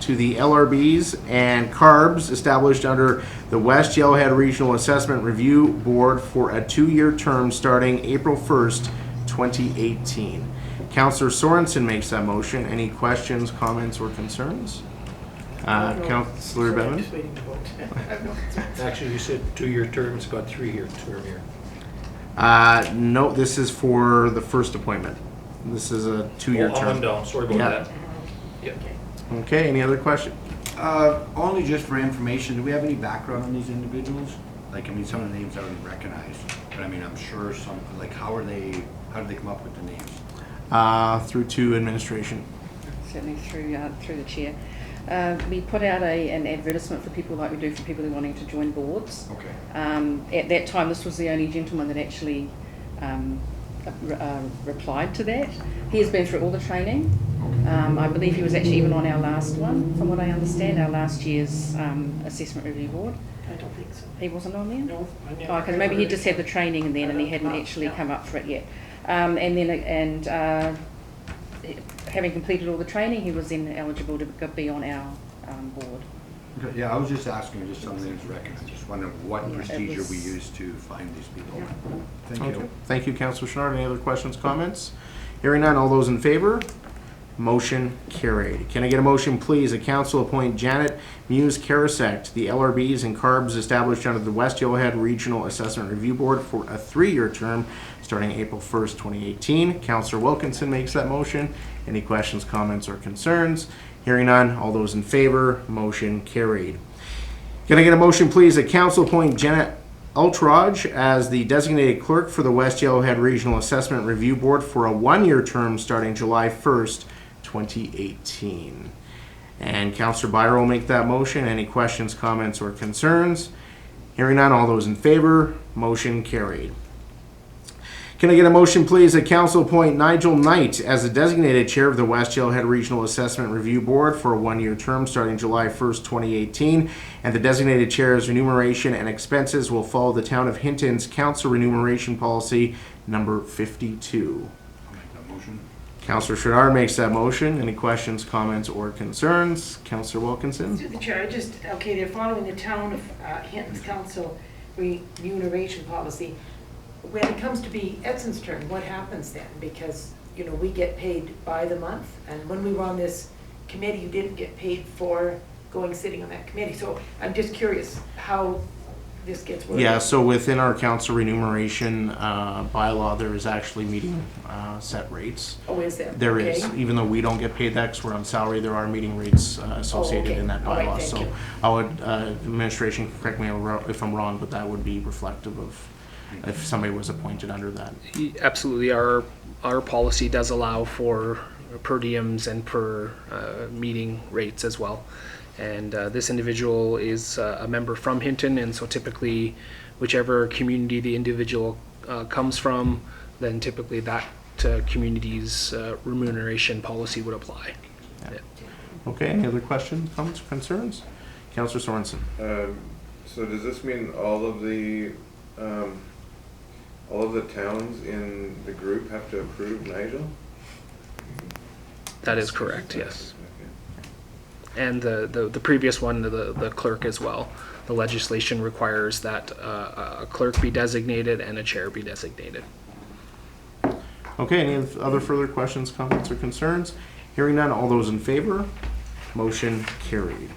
to the LRBs and CARBs established under the West Yellowhead Regional Assessment Review Board for a 2-year term starting April 1st, 2018. Councillor Sorensen makes that motion. Any questions, comments, or concerns? Councillor Sorry, I'm Bevan? just waiting to vote. I have no concerns. Actually, you said 2-year term, it's got 3-year term here. No, this is for the first appointment. This is a 2-year Oh, I'm term. down, sorry about Yeah. that. Yep. Okay, any other question? Only just for information, do we have any background on these individuals? Like, I mean, some of the names I already recognize, but I mean, I'm sure some, like, how did they come up with the names? Through to administration. Certainly through the chair. We put out an advertisement for people like we do for people who are wanting to join boards. Okay. At that time, this was the only gentleman that actually replied to that. He has been through all the training. I believe he was actually even on our last one, from what I understand, our last year's assessment review board. I don't think so. He wasn't on there? No. I never Oh, because maybe he heard just it. had the training and then, and he hadn't actually come up for it yet. Having completed all the training, he was then eligible to be on our board. Okay, yeah, I was just asking, just some names recognized, just wondering what Yeah, it procedure we was- use to find these people. Thank Okay. you. Thank you, Councillor Chenard. Any other questions, comments? Hearing none, all those in favor? Motion carried. Can I get a motion, please, that council appoint Janet Muse Karasek to the LRBs and CARBs established under the West Yellowhead Regional Assessment Review Board for a 3-year term starting April 1st, 2018. Councillor Wilkinson makes that motion. Any questions, comments, or concerns? Hearing none, all those in favor? Motion carried. Can I get a motion, please, that council appoint Janet Ultraj as the designated clerk for the West Yellowhead Regional Assessment Review Board for a 1-year term starting July 1st, 2018. And Councillor Byer will make that motion. Any questions, comments, or concerns? Hearing none, all those in favor? Motion carried. Can I get a motion, please, that council appoint Nigel Knight as the designated chair of the West Yellowhead Regional Assessment Review Board for a 1-year term starting July 1st, 2018, and the designated chair's remuneration and expenses will follow the Town of Hinton's council remuneration policy number 52. I'll make that motion. Councillor Chenard makes that motion. Any questions, comments, or concerns? Councillor Wilkinson? Through the chair, they're following the Town of Hinton's council remuneration policy. When it comes to be Edson's turn, what happens then? Because, we get paid by the month, and when we were on this committee, you didn't get paid for sitting on that committee. So I'm just curious how this gets worked. Yeah, so within our council remuneration bylaw, there is actually meeting set rates. Oh, is there? There is, Okay. even though we don't get paid that because we're on salary, there are meeting rates associated okay. in that All right, bylaw. thank So you. I would, administration, correct me if I'm wrong, but that would be reflective of if somebody was appointed under that. Absolutely, our policy does allow for per diems and per meeting rates as well. And this individual is a member from Hinton, and so typically whichever community the individual comes from, then typically that community's remuneration policy would apply. Yeah. Okay, any other questions, comments, concerns? Councillor Sorensen? So does this mean all of the towns in the group have to approve Nigel? That is correct, yes. Okay. And the previous one, the clerk as well. The legislation requires that a clerk be designated and a chair be designated. Okay, any other further questions, comments, or concerns? Hearing none, all those in favor? Motion carried.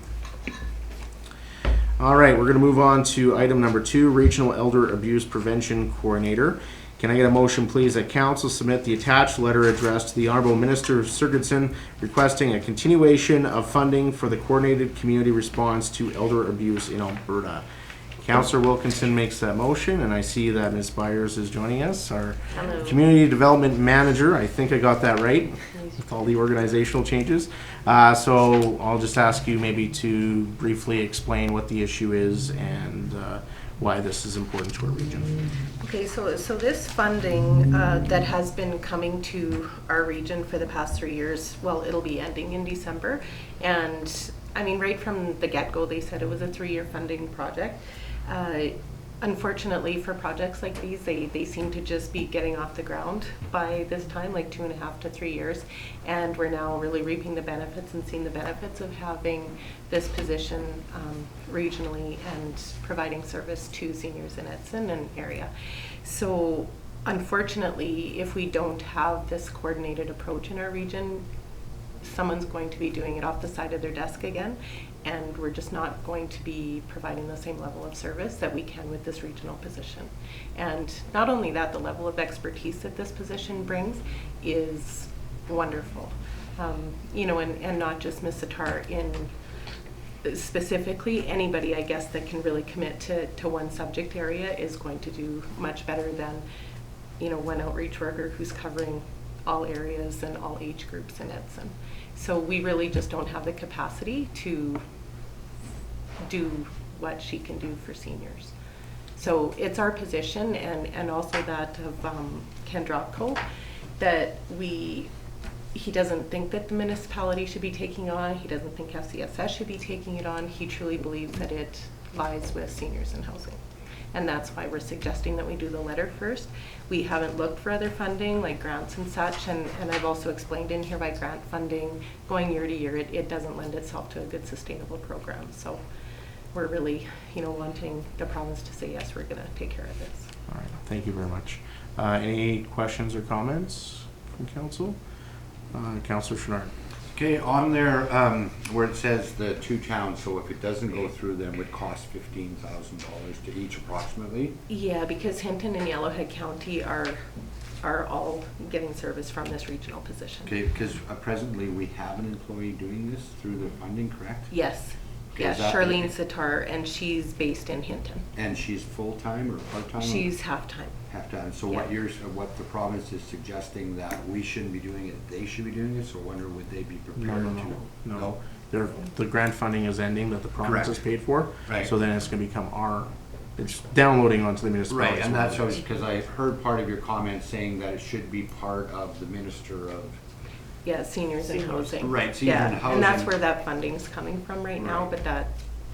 All right, we're going to move on to item number 2, Regional Elder Abuse Prevention Coordinator. Can I get a motion, please, that council submit the attached letter addressed to the Honorable Minister Sigurdsson requesting a continuation of funding for the coordinated community response to elder abuse in Alberta. Councillor Wilkinson makes that motion, and I see that Ms. Byers is joining us, our Hello. Community Development Manager. I think I got that right with all the organizational changes. So I'll just ask you maybe to briefly explain what the issue is and why this is important to our region. Okay, so this funding that has been coming to our region for the past 3 years, well, it'll be ending in December. And I mean, right from the get-go, they said it was a 3-year funding project. unfortunately for projects like these, they seem to just be getting off the ground by this time, like 2.5 to 3 years. And we're now really reaping the benefits and seeing the benefits of having this position regionally and providing service to seniors in Edson and area. So unfortunately, if we don't have this coordinated approach in our region, someone's going to be doing it off the side of their desk again, and we're just not going to be providing the same level of service that we can with this regional position. And not only that, the level of expertise that this position brings is wonderful. You know, and not just Ms. Sitar in specifically, anybody I guess that can really commit to one subject area is going to do much better than, you know, one outreach worker who's covering all areas and all age groups in Edson. So we really just don't have the capacity to do what she can do for seniors. So it's our position, and also that of Ken Dropko, that he doesn't think that the municipality should be taking on, he doesn't think FCSS should be taking it on. He truly believes that it lies with seniors in housing. And that's why we're suggesting that we do the letter first. We haven't looked for other funding like grants and such, and I've also explained in here by grant funding going year to year, it doesn't lend itself to a good sustainable program. So we're really, you know, wanting the province to say, yes, we're gonna take care of this. All right, thank you very much. Any questions or comments from council? Councillor Chouinard. Okay, on there, where it says the 2 towns, so if it doesn't go through them, would cost $15,000 to each approximately? Yeah, because Hinton and Yellowhead County are all getting service from this regional position. Okay, because presently we have an employee doing this through the funding, correct? Yes. Okay, Yeah, is that- Charlene Sitar, and she's based in Hinton. And she's full-time or part-time? She's half-time. Half-time. So Yeah. what the province is suggesting that we shouldn't be doing it, they should be doing it, so I wonder would they be prepared to? No. The grant funding is ending that the province has Correct. paid for. Right. So then it's gonna become it's downloading onto the municipality. Right, and that's because I heard part of your comment saying that it should be part of the Minister of. Yeah, seniors in housing. Right, senior Yeah, in and that's housing. where that funding's coming from right now, Right. but that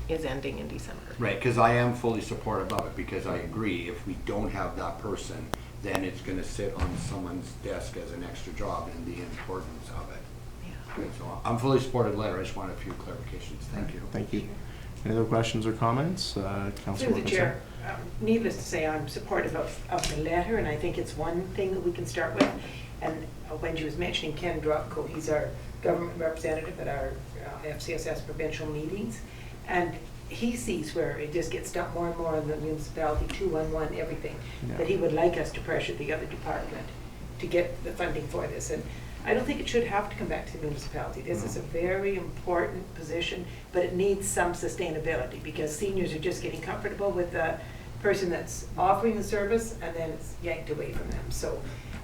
is ending in December. Right, because I am fully supportive of it, because I agree, if we don't have that person, then it's gonna sit on someone's desk as an extra job and the importance of it. Yeah. So I'm fully supportive letter, I just want a few clarifications, thank you. Thank you. Any other questions or comments? Councillor Through the Wilkinson. chair, needless to say, I'm supportive of the letter, and I think it's one thing that we can start with. And when she was mentioning Ken Dropko, he's our government representative at our FCSS provincial meetings, and he sees where it just gets dumped more and more in the municipality, 211, everything, Yeah. that he would like us to pressure the other department to get the funding for this. And I don't think it should have to come back to the municipality. This is a very important position, but it needs some sustainability, because seniors are just getting comfortable with the person that's offering the service, and then it's yanked away from them. So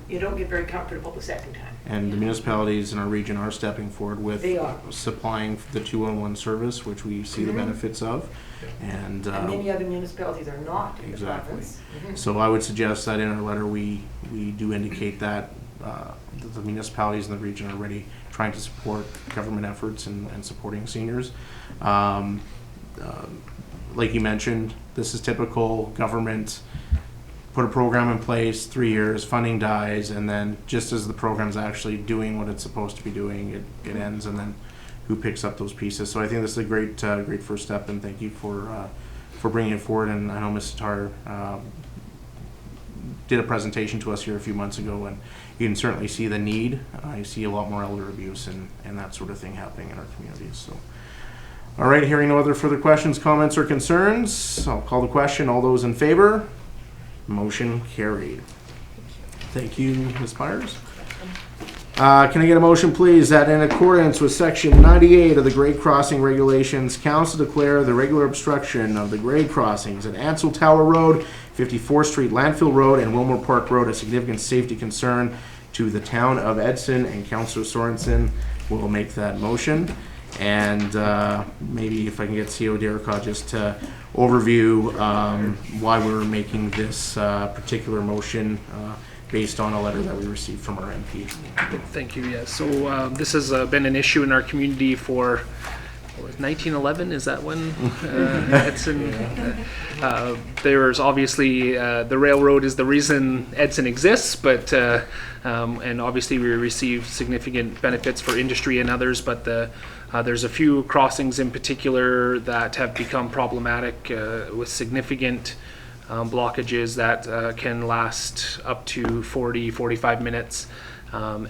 you don't get very comfortable the second time. And the municipalities in our region are stepping forward with They are. supplying the 211 service, which we see the Mhm. benefits of. And And many other municipalities are not in the Exactly. province. Mhm. so I would suggest that in our letter, we do indicate that the municipalities in the region are already trying to support government efforts and supporting seniors. Like you mentioned, this is typical government. Put a program in place, 3 years, funding dies, and then just as the program's actually doing what it's supposed to be doing, it ends, and then who picks up those pieces? So I think this is a great first step, and thank you for bringing it forward. And I know Ms. Sitar did a presentation to us here a few months ago, and you can certainly see the need. You see a lot more elder abuse and that sort of thing happening in our communities. So, all right, hearing no other further questions, comments, or concerns, I'll call the question. All those in favor? Motion carried. Thank you, Ms. Byers. Can I get a motion, please, that in accordance with Section 98 of the grade crossing regulations, council declare the regular obstruction of the grade crossings at Ansel Tower Road, 54th Street, Landfill Road, and Wilmore Park Road a significant safety concern to the town of Edson, and Councillor Sorensen will make that motion. And maybe if I can get CO Derica just to overview why we're making this particular motion based on a letter that we received from our MP. Thank you. Yeah. So this has been an issue in our community for 1911, is that when Edson? There's obviously the railroad is the reason Edson exists, but and obviously we receive significant benefits for industry and others, but there's a few crossings in particular that have become problematic with significant blockages that can last up to 45 minutes.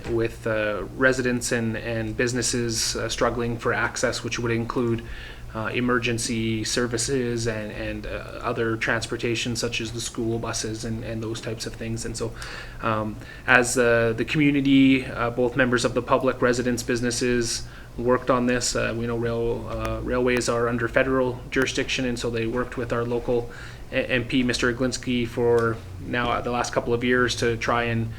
With residents and businesses struggling for access, which would include emergency services and other transportation such as the school buses and those types of things. And so as the community, both members of the public, residents, businesses, worked on this, we know railways are under federal jurisdiction, and so they worked with our local MP, Mr. Aglinski, for now the last couple of years to try and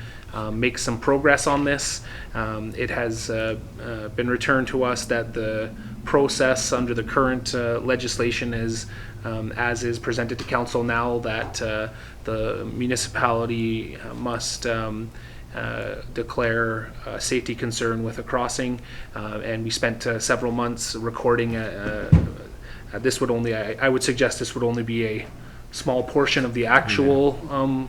make some progress on this. It has been returned to us that the process under the current legislation is, as is presented to council now, that the municipality must declare a safety concern with a crossing, and we spent several months recording. This would only, I would suggest this would only be a small portion of the actual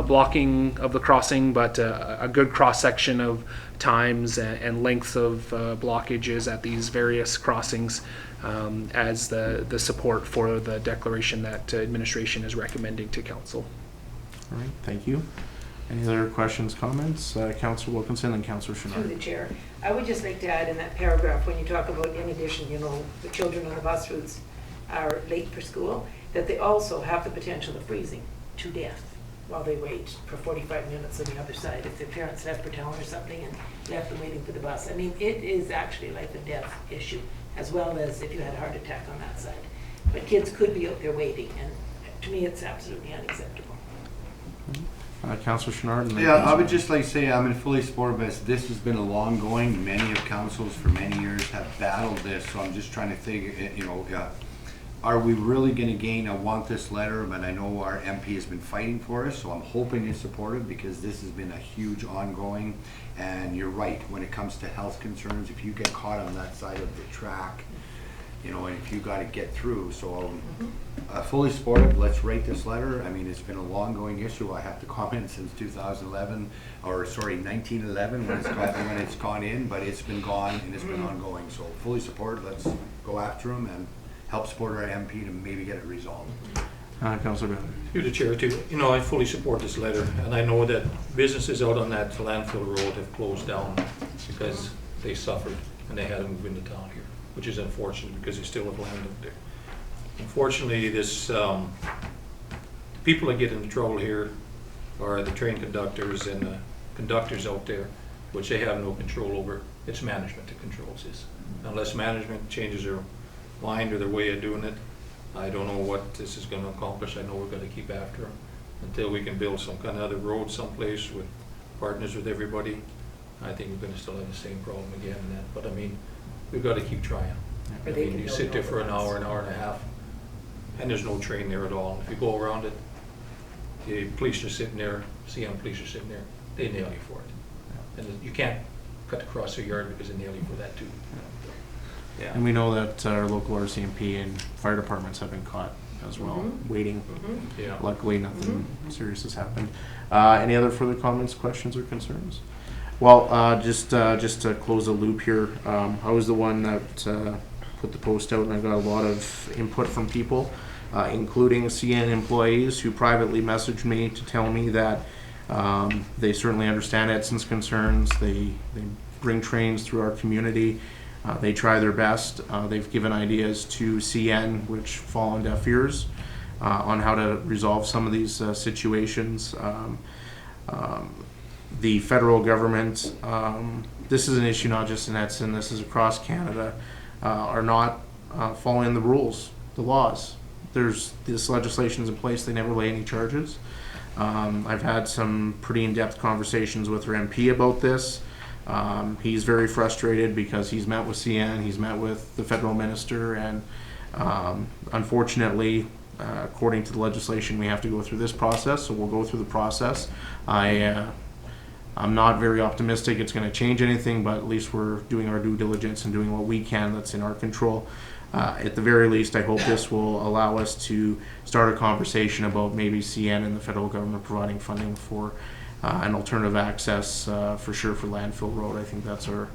blocking of the crossing, but a good cross-section of times and length of blockages at these various crossings as the support for the declaration that administration is recommending to council. All right, thank you. Any other questions, comments? Councillor Wilkinson and Councillor Through Chenard. the chair, I would just like to add in that paragraph, when you talk about, in addition, the children on the bus routes are late for school, that they also have the potential of freezing to death while they wait for 45 minutes on the other side, if their parents left for town or something and left them waiting for the bus. I mean, it is actually a life and death issue, as well as if you had a heart attack on that side. But kids could be out there waiting, and to me, it's absolutely unacceptable. Councillor Chenard. And then Yeah, I Councillor- would just like to say I'm in fully support of this. This has been a long going. Many of councils for many years have battled this, so I'm just trying to think, are we really going to gain? I want this letter, but I know our MP has been fighting for us, so I'm hoping it's supportive because this has been a huge ongoing. And you're right, when it comes to health concerns, if you get caught on that side of the track, and if you got to get through, so fully supportive. Let's write this letter. I mean, it's been a long-going issue. I have to comment since 1911, when it's gone in, but it's been gone and it's been ongoing. So fully support. Let's go after them and help support our MP to maybe get it resolved. Councillor Bailey. Through the chair too, I fully support this letter, and I know that businesses out on that landfill road have closed down because they suffered and they had to move into town here, which is unfortunate because they still have land up there. Unfortunately, this people that get into trouble here are the train conductors and the conductors out there, which they have no control over. It's management that controls this. Unless management changes their mind or their way of doing it, I don't know what this is going to accomplish. I know we're going to keep after them until we can build some kind of other road someplace with partners with everybody. I think we're going to still have the same problem again. But I mean, we've got to keep trying. I mean, you sit there for an hour and a half, and there's no train there at all. If you go around it, the police are sitting there, CN police are sitting there, they nail you for it. And you can't cut across their yard because they nail you for that too. Yeah. And we know that our local RCMP and fire departments have been caught as well, waiting. Yeah. Luckily, nothing serious has happened. Any other further comments, questions, or concerns? Well, just to close the loop here, I was the one that put the post out, and I got a lot of input from people, including CN employees who privately messaged me to tell me that they certainly understand Edson's concerns. They bring trains through our community. They try their best. They've given ideas to CN, which fall on deaf ears, on how to resolve some of these situations. The federal government, this is an issue not just in Edson, this is across Canada, are not following the rules, the laws. This legislation is in place, they never lay any charges. I've had some pretty in-depth conversations with our MP about this. He's very frustrated because he's met with CN, he's met with the federal minister, and unfortunately, according to the legislation, we have to go through this process, so we'll go through the process. I I'm not very optimistic it's going to change anything, but at least we're doing our due diligence and doing what we can that's in our control. At the very least, I hope this will allow us to start a conversation about maybe CN and the federal government providing funding for an alternative access for sure for Landfill Road. I think that's our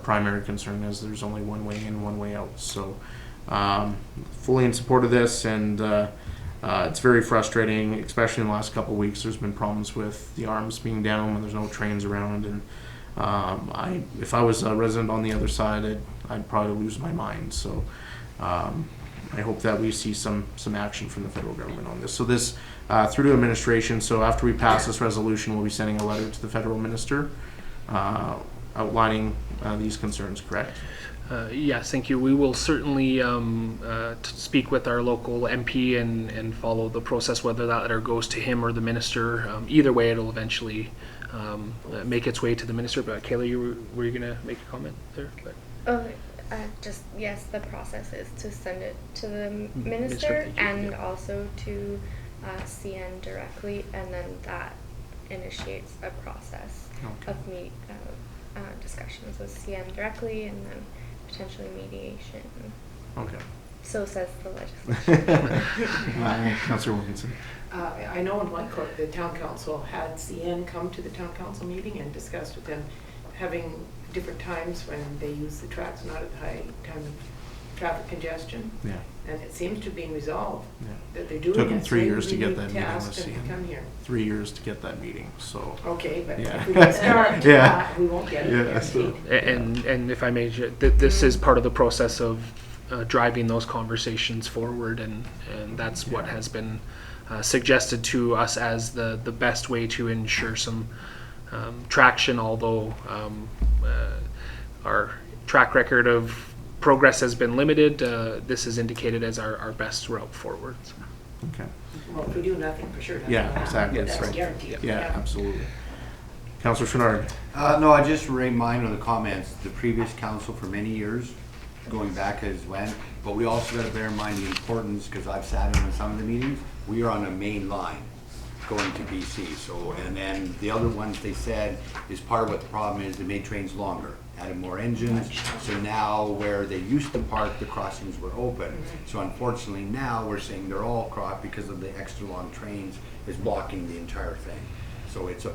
primary concern, is there's only one way in, one way out. So fully in support of this, and it's very frustrating, especially in the last couple of weeks. There's been problems with the arms being down when there's no trains around, and if I was a resident on the other side, I'd probably lose my mind. So I hope that we see some action from the federal government on this. So this through to administration. So after we pass this resolution, we'll be sending a letter to the federal minister outlining these concerns. Correct? Yes, thank you. We will certainly speak with our local MP and follow the process, whether that letter goes to him or the minister. Either way, it'll eventually make its way to the minister. But Kayla, were you going to make a comment there? But. Okay. Just, yes, the process is to send it to the Minister, minister and also to CN directly, and then that initiates a process of discussions with CN directly, and then potentially mediation. Okay. So says the legislation. Councillor Wilkinson. I know in Whitecourt, the town council had CN come to the town council meeting and discussed with them having different times when they use the tracks, not at the high time of traffic congestion. Yeah. And it seems to be resolved that they're doing Took them it. 3 So years to we get need that to meeting ask with them to CN. come here. 3 years to get that meeting. So. Okay, but Yeah. if we don't start, Yeah. we won't get it. Yeah, guaranteed. And if I may, this is part of the process of driving those conversations forward, and that's what has been suggested to us as the best way to ensure some traction, although our track record of progress has been limited. This is indicated as our best route forward. So. Okay. Well, if we do nothing, for sure. nothing will Yeah, happen. exactly. That's Right. guaranteed. Yeah, absolutely. Councillor Chouinard. No, I just remind of the comments, the previous council for many years, going back as when, but we also got to bear in mind the importance, because I've sat in on some of the meetings, we are on a main line going to BC. So, and then the other ones they said is part of what the problem is, they made trains longer, added more engines. So now where they used to park, the crossings were open. So unfortunately now we're saying they're all crossed because of the extra long trains is blocking the entire thing. So it's a,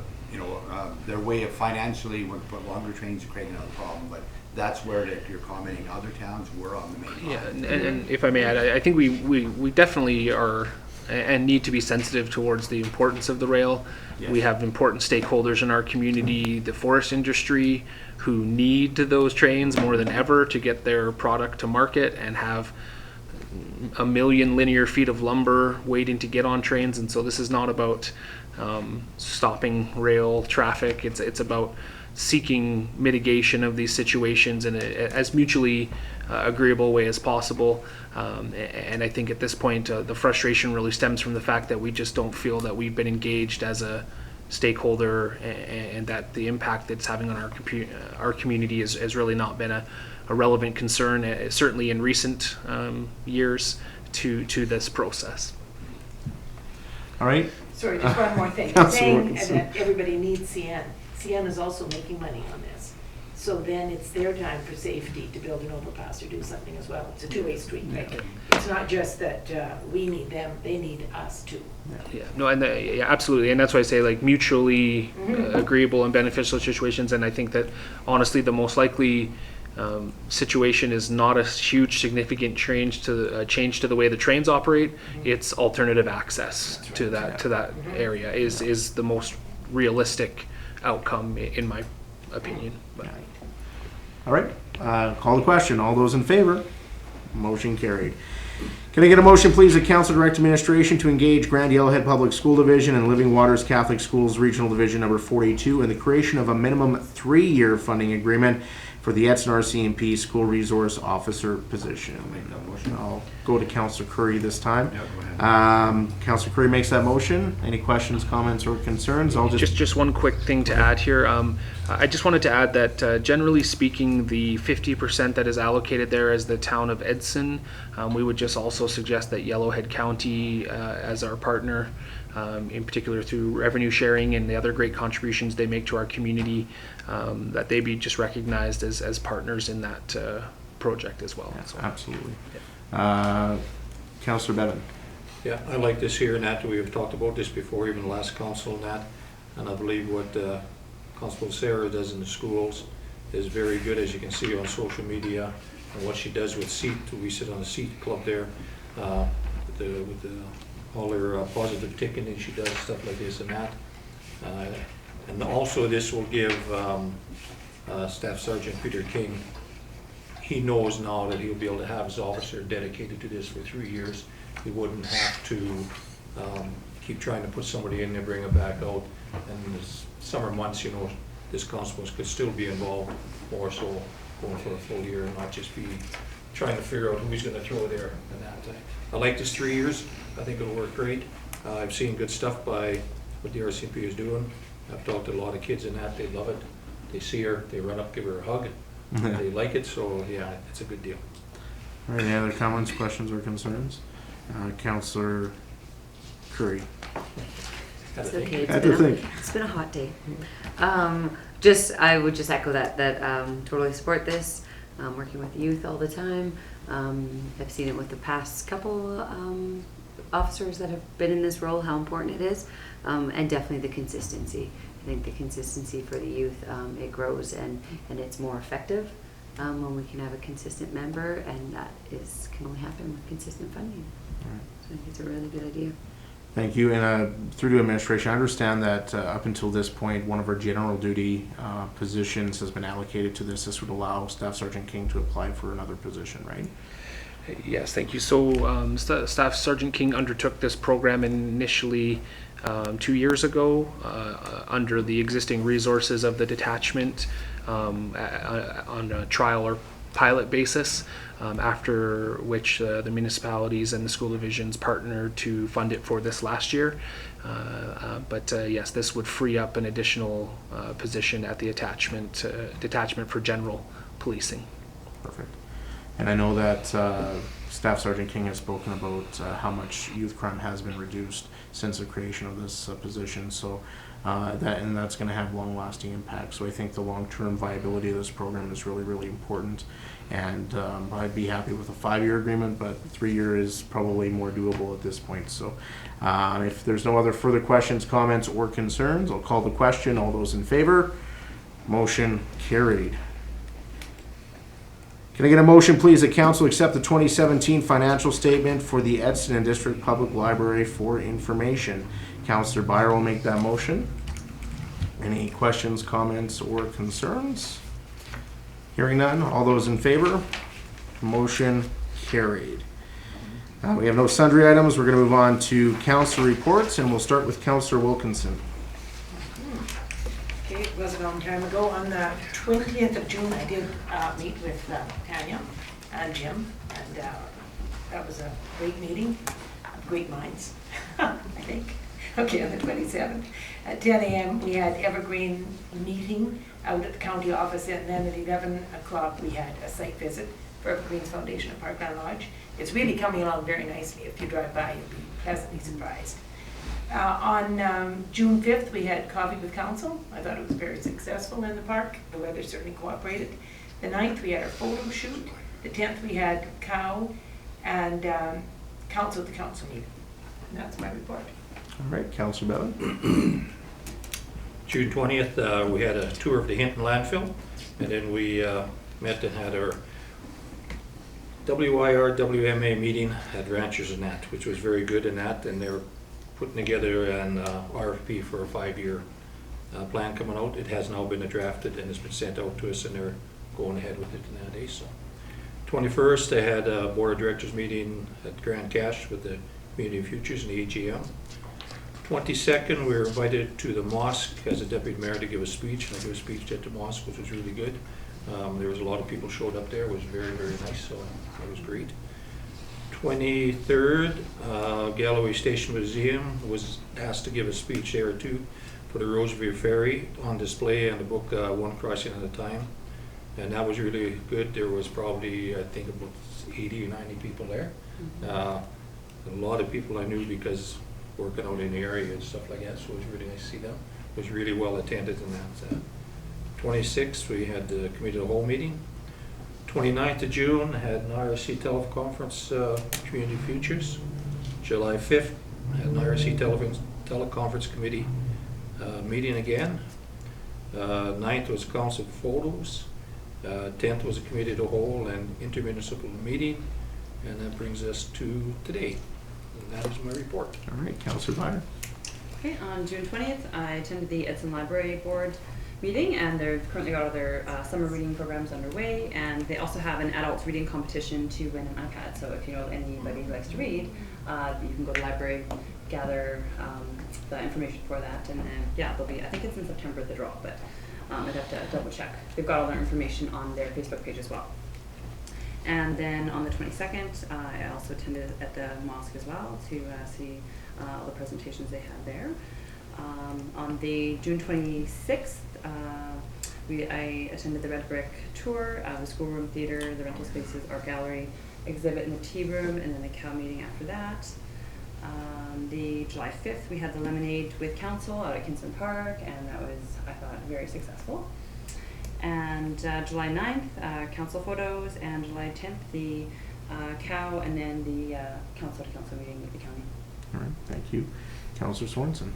their way of financially, when put longer trains to create another problem, but that's where you're commenting other towns were on the main line. Yeah, and if I may add, I think we definitely are and need to be sensitive towards the importance of the rail. Yes. We have important stakeholders in our community, the forest industry, who need those trains more than ever to get their product to market, and have 1 million linear feet of lumber waiting to get on trains. And so this is not about stopping rail traffic. It's about seeking mitigation of these situations in as mutually agreeable way as possible. And I think at this point, the frustration really stems from the fact that we just don't feel that we've been engaged as a stakeholder, and that the impact it's having on our community has really not been a relevant concern, certainly in recent years, to this process. All right. Sorry, just one more thing. Councillor Saying Wilkinson. that everybody needs CN. CN is also making money on this. So then it's their time for safety to build an overpass or do something as well. It's a two-way street. Right? It's not just that we need them, they need us too. Yeah, no, and yeah, absolutely, and that's why I say like mutually agreeable and beneficial situations. And I think that honestly, the most likely situation is not a huge significant change to the way the trains operate. It's alternative access to that area is the most realistic outcome in my opinion. But. All right. Call the question. All those in favor? Motion carried. Can I get a motion, please, that Council Direct Administration to engage Grand Yellowhead Public School Division and Living Waters Catholic Schools Regional Division number 42 in the creation of a minimum 3-year funding agreement for the Edson RCMP School Resource Officer position. I'll go to Councillor Curry this time. Yeah, go ahead. Councillor Curry makes that motion. Any questions, comments, or concerns? I'll Just one quick thing to add here. I just wanted to add that generally speaking, the 50% that is allocated there as the town of Edson, we would just just also suggest that Yellowhead County, as our partner, in particular through revenue sharing and the other great contributions they make to our community, that they be just recognized as partners in that project as well. Yes, So, absolutely. Councillor Bevan. Yeah, I like this here and that. We have talked about this before, even the last council and that. And I believe what Constable Sarah does in the schools is very good, as you can see on social media, and what she does with SEAT. We sit on the SEAT club there with all her positive ticketing. She does stuff like this and that. And also this will give Staff Sergeant Peter King, he knows now that he'll be able to have his officer dedicated to this for 3 years. He wouldn't have to keep trying to put somebody in there, bring it back out. And this summer months, you know, this constable could still be involved more so going for a full year and not just be trying to figure out who he's going to throw there and that. I like this 3 years. I think it'll work great. I've seen good stuff by what the RCMP is doing. I've talked to a lot of kids in that. They love it. They see her, they run up, give her a hug. They like it, so yeah, it's a good deal. All right, any other comments, questions, or concerns? Councillor Curry. It's okay. Had to think. It's been a hot day. I would just echo that totally support this. Working with the youth all the time. I've seen it with the past couple officers that have been in this role, how important it is, and definitely the consistency. I think the consistency for the youth, it grows and it's more effective when we can have a consistent member, and that can only happen with consistent funding. Right. So I think it's a really good idea. Thank you. And through to administration, I understand that up until this point, one of our general duty positions has been allocated to this. This would allow Staff Sergeant King to apply for another position, right? yes, thank you. So Staff Sergeant King undertook this program initially 2 years ago under the existing resources of the detachment on a trial or pilot basis, after which the municipalities and the school divisions partnered to fund it for this last year. But yes, this would free up an additional position at the detachment for general policing. Perfect. And I know that Staff Sergeant King has spoken about how much youth crime has been reduced since the creation of this position. So that's going to have long-lasting impact. So I think the long-term viability of this program is really, really important. And I'd be happy with a 5-year agreement, but 3-year is probably more doable at this point. So if there's no other further questions, comments, or concerns, I'll call the question. All those in favor? Motion carried. Can I get a motion, please, that council accept the 2017 financial statement for the Edson District Public Library for information? Councillor Byer will make that motion. Any questions, comments, or concerns? Hearing none, all those in favor? Motion carried. We have no sundry items. We're going to move on to council reports, and we'll start with Councillor Wilkinson. Okay, it was a long time ago. On the 20th of June, I did meet with Tanya and Jim, and that was a great meeting, great minds, I think. Okay, on the 27th, at 10 a.m. we had Evergreen meeting out at the county office, and then at 11 o'clock we had a site visit for Evergreen's Foundation at Parkland Lodge. It's really coming along very nicely. If you drive by, you'll be pleasantly surprised. On June 5th, we had coffee with council. I thought it was very successful in the park. The weather certainly cooperated. The 9th, we had our photo shoot. The 10th, we had cow and council at the council meeting. And that's my report. All right, Councillor Bellin. June 20th, we had a tour of the Hinton landfill, and then we met and had our WIR-WMA meeting at Ranchers and that, which was very good in that, and they're putting together an RFP for a 5-year plan coming out. It has now been drafted and has been sent out to us, and they're going ahead with it nowadays. So, 21st, they had a board of directors meeting at Grand Cache with the Community of Futures and the AGM. 22nd, we were invited to the mosque as a deputy mayor to give a speech, and I gave a speech at the mosque, which was really good. There was a lot of people showed up there. It was very, very nice, so it was great. 23rd, Galloway Station Museum was asked to give a speech there too for the Rosevere Ferry on display and the book One Crossing at a Time. and that was really good. There was probably, I think, about 80 or 90 people there. A lot of people I knew because working out in the area and stuff like that, so it was really nice to see them. It was really well attended in that. 26th, we had the committee of the whole meeting. 29th of June, had an IRC teleconference, Community Futures. July 5th, had an IRC teleconference committee meeting again. 9th was council photos. 10th was a committee of the whole and intermunicipal meeting. And that brings us to today. And that is my report. All right, Councillor Byer. Okay, on June 20th, I attended the Edson Library Board meeting, and they've currently got all their summer reading programs underway, and they also have an adult reading competition to win an iPad. So if you know anybody who likes to read, you can go to the library, gather the information for that, and then, yeah, they'll be, I think it's in September, the draw, but I'd have to double check. They've got all their information on their Facebook page as well. And then on the 22nd, I also attended at the mosque as well to see all the presentations they had there. On the June 26th, I attended the Red Brick tour, the schoolroom theater, the rental spaces, art gallery, exhibit in the tea room, and then the cow meeting after that. The July 5th, we had the Lemonade with Council out at Kingston Park, and that was, I thought, very successful. And July 9th, council photos, and July 10th, the cow, and then the council-to-council meeting with the county. All right, thank you. Councillor Swanson.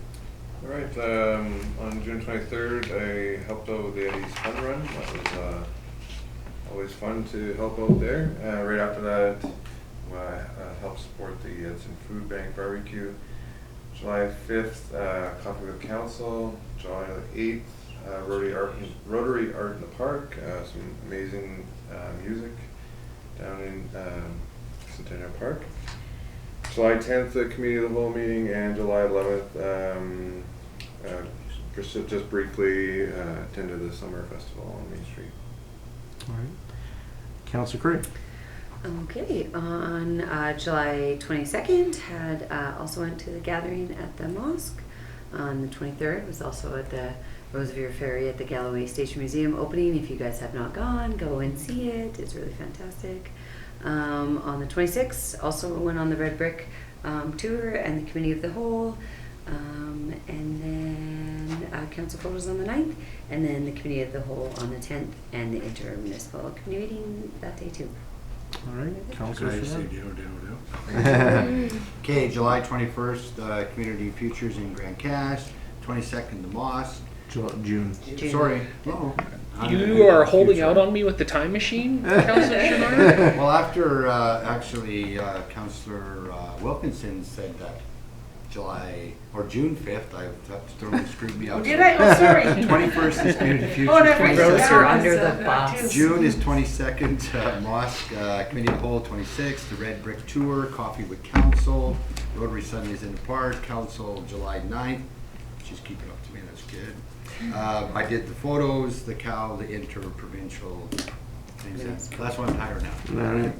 All right, on June 23rd, I helped out with the Eddie's Fun Run. That was always fun to help out there. Right after that, I helped support the Edson Food Bank barbecue. July 5th, Coffee with Council. July 8th, Rotary Art in the Park. Some amazing music down in Centennial Park. July 10th, the Committee of the Whole meeting, and July 11th, just briefly attended the Summer Festival on Main Street. All right. Councillor Curry. Okay, on July 22nd, had also went to the gathering at the mosque. On the 23rd, was also at the Rosevear Ferry at the Galloway Station Museum opening. If you guys have not gone, go and see it. It's really fantastic. On the 26th, also went on the Red Brick tour and the Committee of the Whole. And then council photos on the 9th, and then the Committee of the Whole on the 10th, and the intermunicipal committee meeting that day too. All right, Councillor Okay, July 21st, Community Futures in Grand Cache. 22nd, the mosque. June. Sorry. Oh. You are holding out on me with the time machine, Councillor Shinard? Well, after actually Councillor Wilkinson said that July or June 5th, I have to throw and screw me out. Did I? Oh, sorry. 21st is Community Futures. Oh, no, 22nd. Under the bus. June is 22nd, Mosque, Committee of the Whole 26th, the Red Brick Tour, Coffee with Council, Rotary Sundays in the Park, Council July 9th. She's keeping up to me, that's good. I did the photos, the cow, the inter-provincial things. That's why I'm tired now. All right.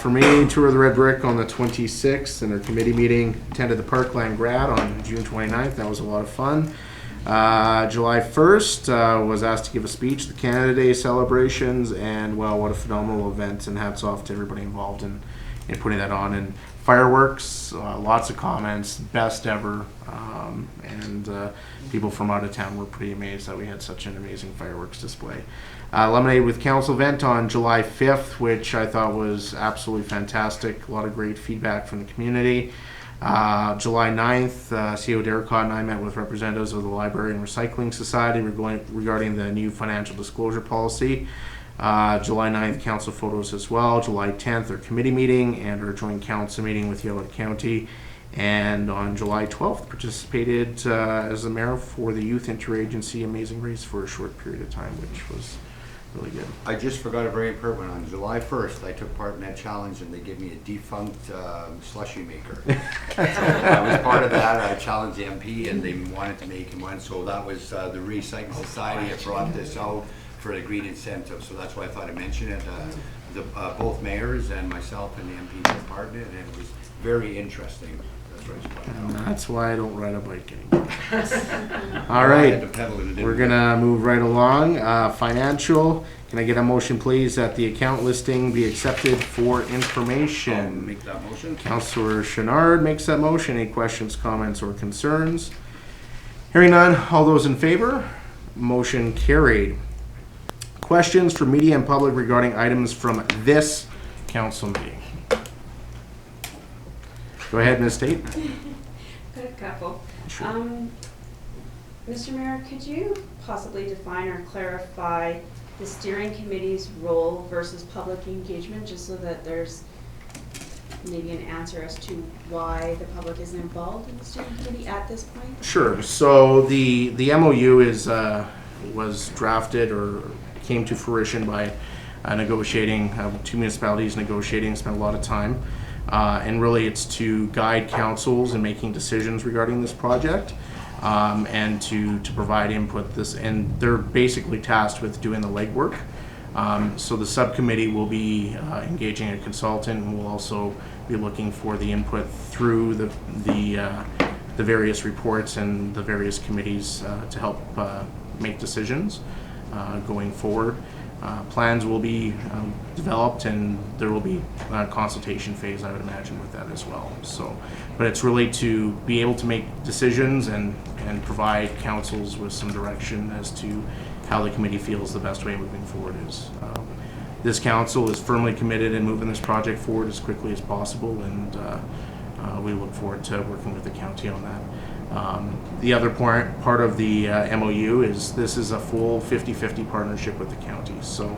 For me, tour of the Red Brick on the 26th, and our committee meeting, attended the Parkland Grad on June 29th. That was a lot of fun. July 1st, was asked to give a speech, the Canada Day celebrations, and well, what a phenomenal event, and hats off to everybody involved in putting that on. And fireworks, lots of comments, best ever, and people from out of town were pretty amazed that we had such an amazing fireworks display. Lemonade with Council event on July 5th, which I thought was absolutely fantastic. A lot of great feedback from the community. July 9th, CEO Derricott and I met with representatives of the Library and Recycling Society regarding the new financial disclosure policy. July 9th, council photos as well. July 10th, our committee meeting and our joint council meeting with Yellowhead County. And on July 12th, participated as the mayor for the Youth Interagency Amazing Race for a short period of time, which was really good. I just forgot a very important one. On July 1st, I took part in that challenge, and they gave me a defunct slushy maker. So I was part of that. I challenged the MP, and they wanted to make him one. So that was the Recycling Society that brought this out for a green incentive. So that's why I thought I'd mention it. Both mayors and myself and the MP took part in it, and it was very interesting. And that's why I don't ride a bike anymore. All I right, had to pedal it, it we're didn't- gonna move right along. Financial, can I get a motion, please, that the account listing be accepted for I'll information? make that motion. Councillor Chenard makes that motion. Any questions, comments, or concerns? Hearing none, all those in favor? Motion carried. Questions for media and public regarding items from this council meeting? Go ahead, Ms. Tate. Got a couple. Sure. Mr. Mayor, could you possibly define or clarify the steering committee's role versus public engagement, just so that there's maybe an answer as to why the public isn't involved in the steering committee at this point? Sure. So the MOU was drafted or came to fruition by negotiating, two municipalities negotiating, spent a lot of time. And really it's to guide councils in making decisions regarding this project, and to provide input this, and they're basically tasked with doing the legwork. So the subcommittee will be engaging a consultant, and we'll also be looking for the input through the various reports and the various committees to help make decisions going forward. Plans will be developed, and there will be a consultation phase, I would imagine, with that as well. So, but it's really to be able to make decisions and provide councils with some direction as to how the committee feels the best way moving forward is. This council is firmly committed in moving this project forward as quickly as possible, and we look forward to working with the county on that. The other part of the MOU is this is a full 50-50 partnership with the county. So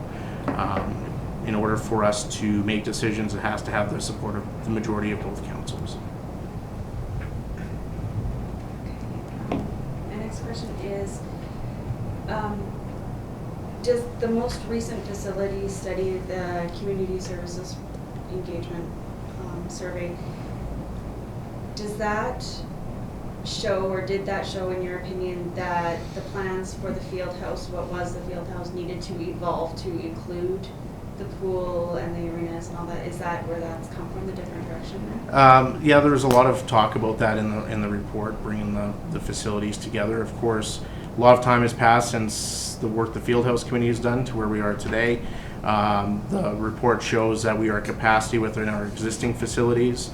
in order for us to make decisions, it has to have the support of the majority of both councils. My next question is, does the most recent facility study, the Community Services Engagement Survey, does that show, or did that show, in your opinion, that the plans for the field house, what was the field house, needed to evolve to include the pool and the arenas and all that? Is that where that's come from, the different direction there? Yeah, there was a lot of talk about that in the report, bringing the facilities together. Of course, a lot of time has passed since the work the Fieldhouse Committee has done to where we are today. The report shows that we are at capacity within our existing facilities.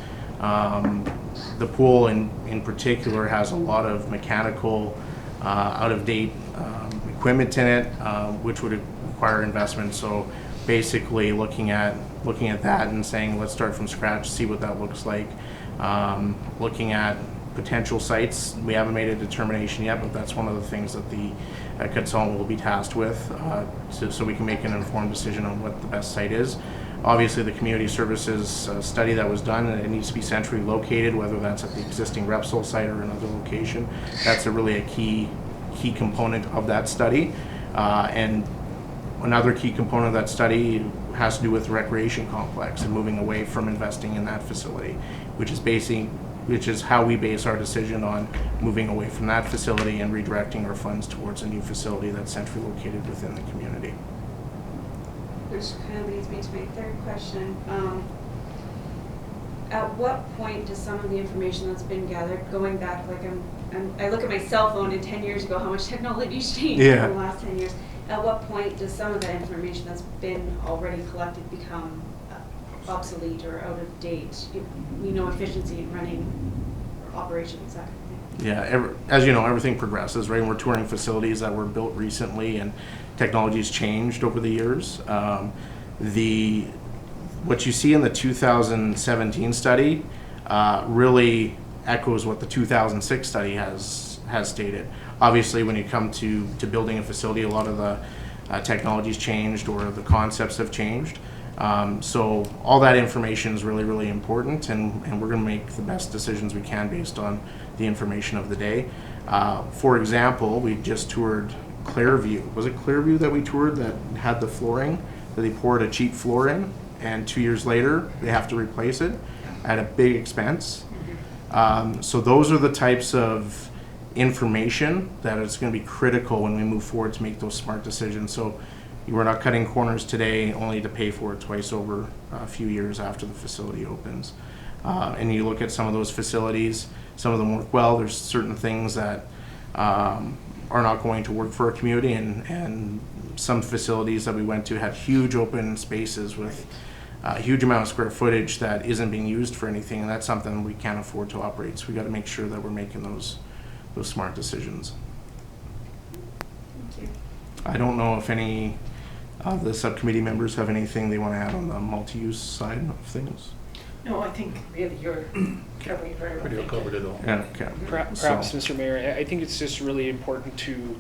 The pool in particular has a lot of mechanical, out-of-date equipment in it, which would require investment. So basically looking at that and saying, let's start from scratch, see what that looks like. Looking at potential sites, we haven't made a determination yet, but that's one of the things that the consultant will be tasked with, so we can make an informed decision on what the best site is. Obviously, the community services study that was done, it needs to be centrally located, whether that's at the existing Repsol site or another location. That's really a key component of that study. And another key component of that study has to do with the recreation complex and moving away from investing in that facility, which is how we base our decision on moving away from that facility and redirecting our funds towards a new facility that's centrally located within the community. Which kind of leads me to my third question. At what point does some of the information that's been gathered, going back, like I look at my cell phone and 10 years ago, how much technology's changed in the last 10 years. At what point does some of that information that's been already collected become obsolete or out of date? We know efficiency in running operations, that kind of thing. Yeah, as you know, everything progresses, right? And we're touring facilities that were built recently, and technology's changed over the years. What you see in the 2017 study really echoes what the 2006 study has stated. Obviously, when you come to building a facility, a lot of the technology's changed or the concepts have changed. So all that information is really, really important, and we're going to make the best decisions we can based on the information of the day. For example, we just toured Clearview. Was it Clearview that we toured that had the flooring, that they poured a cheap floor in, and 2 years later they have to replace it at a big expense? So those are the types of information that is going to be critical when we move forward to make those smart decisions. So we're not cutting corners today only to pay for it twice over a few years after the facility opens. and you look at some of those facilities, some of them work well. There's certain things that are not going to work for our community, and some facilities that we went to had huge open spaces with a huge amount of square footage that isn't being used for anything, and that's something we can't afford to operate. So we got to make sure that we're making those smart decisions. Thank you. I don't know if any of the subcommittee members have anything they want to add on the multi-use side of things. No, I think really you're covering it very well. Pretty well covered it all. Yeah, okay. Perhaps, So- Mr. Mayor, I think it's just really important to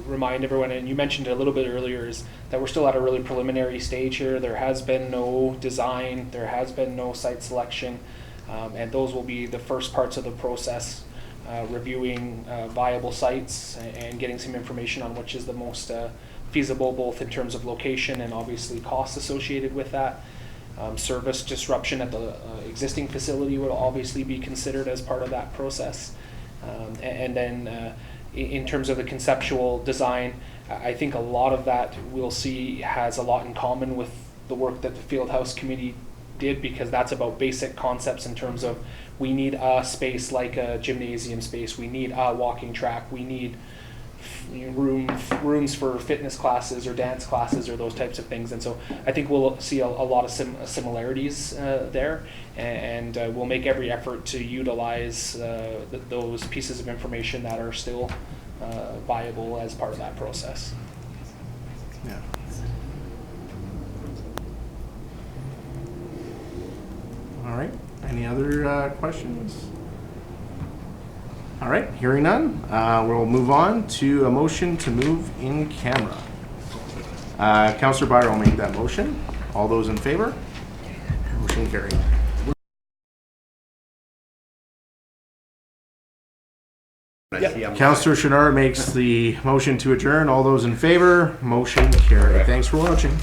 remind everyone, and you mentioned it a little bit earlier, is that we're still at a really preliminary stage here. There has been no design, there has been no site selection, and those will be the first parts of the process, reviewing viable sites and getting some information on which is the most feasible, both in terms of location and obviously costs associated with that. Service disruption at the existing facility would obviously be considered as part of that process. And then in terms of the conceptual design, I think a lot of that we'll see has a lot in common with the work that the Fieldhouse Committee did, because that's about basic concepts in terms of we need a space like a gymnasium space, we need a walking track, we need rooms for fitness classes or dance classes or those types of things. And so I think we'll see a lot of similarities there, and we'll make every effort to utilize those pieces of information that are still viable as part of that process. Yeah. All right. Any other questions? All right. Hearing none, we'll move on to a motion to move in camera. Councillor Byer will make that motion. All those in favor? Motion carried. Councillor Chenard makes the motion to adjourn. All those in favor? Motion carried. Thanks for watching.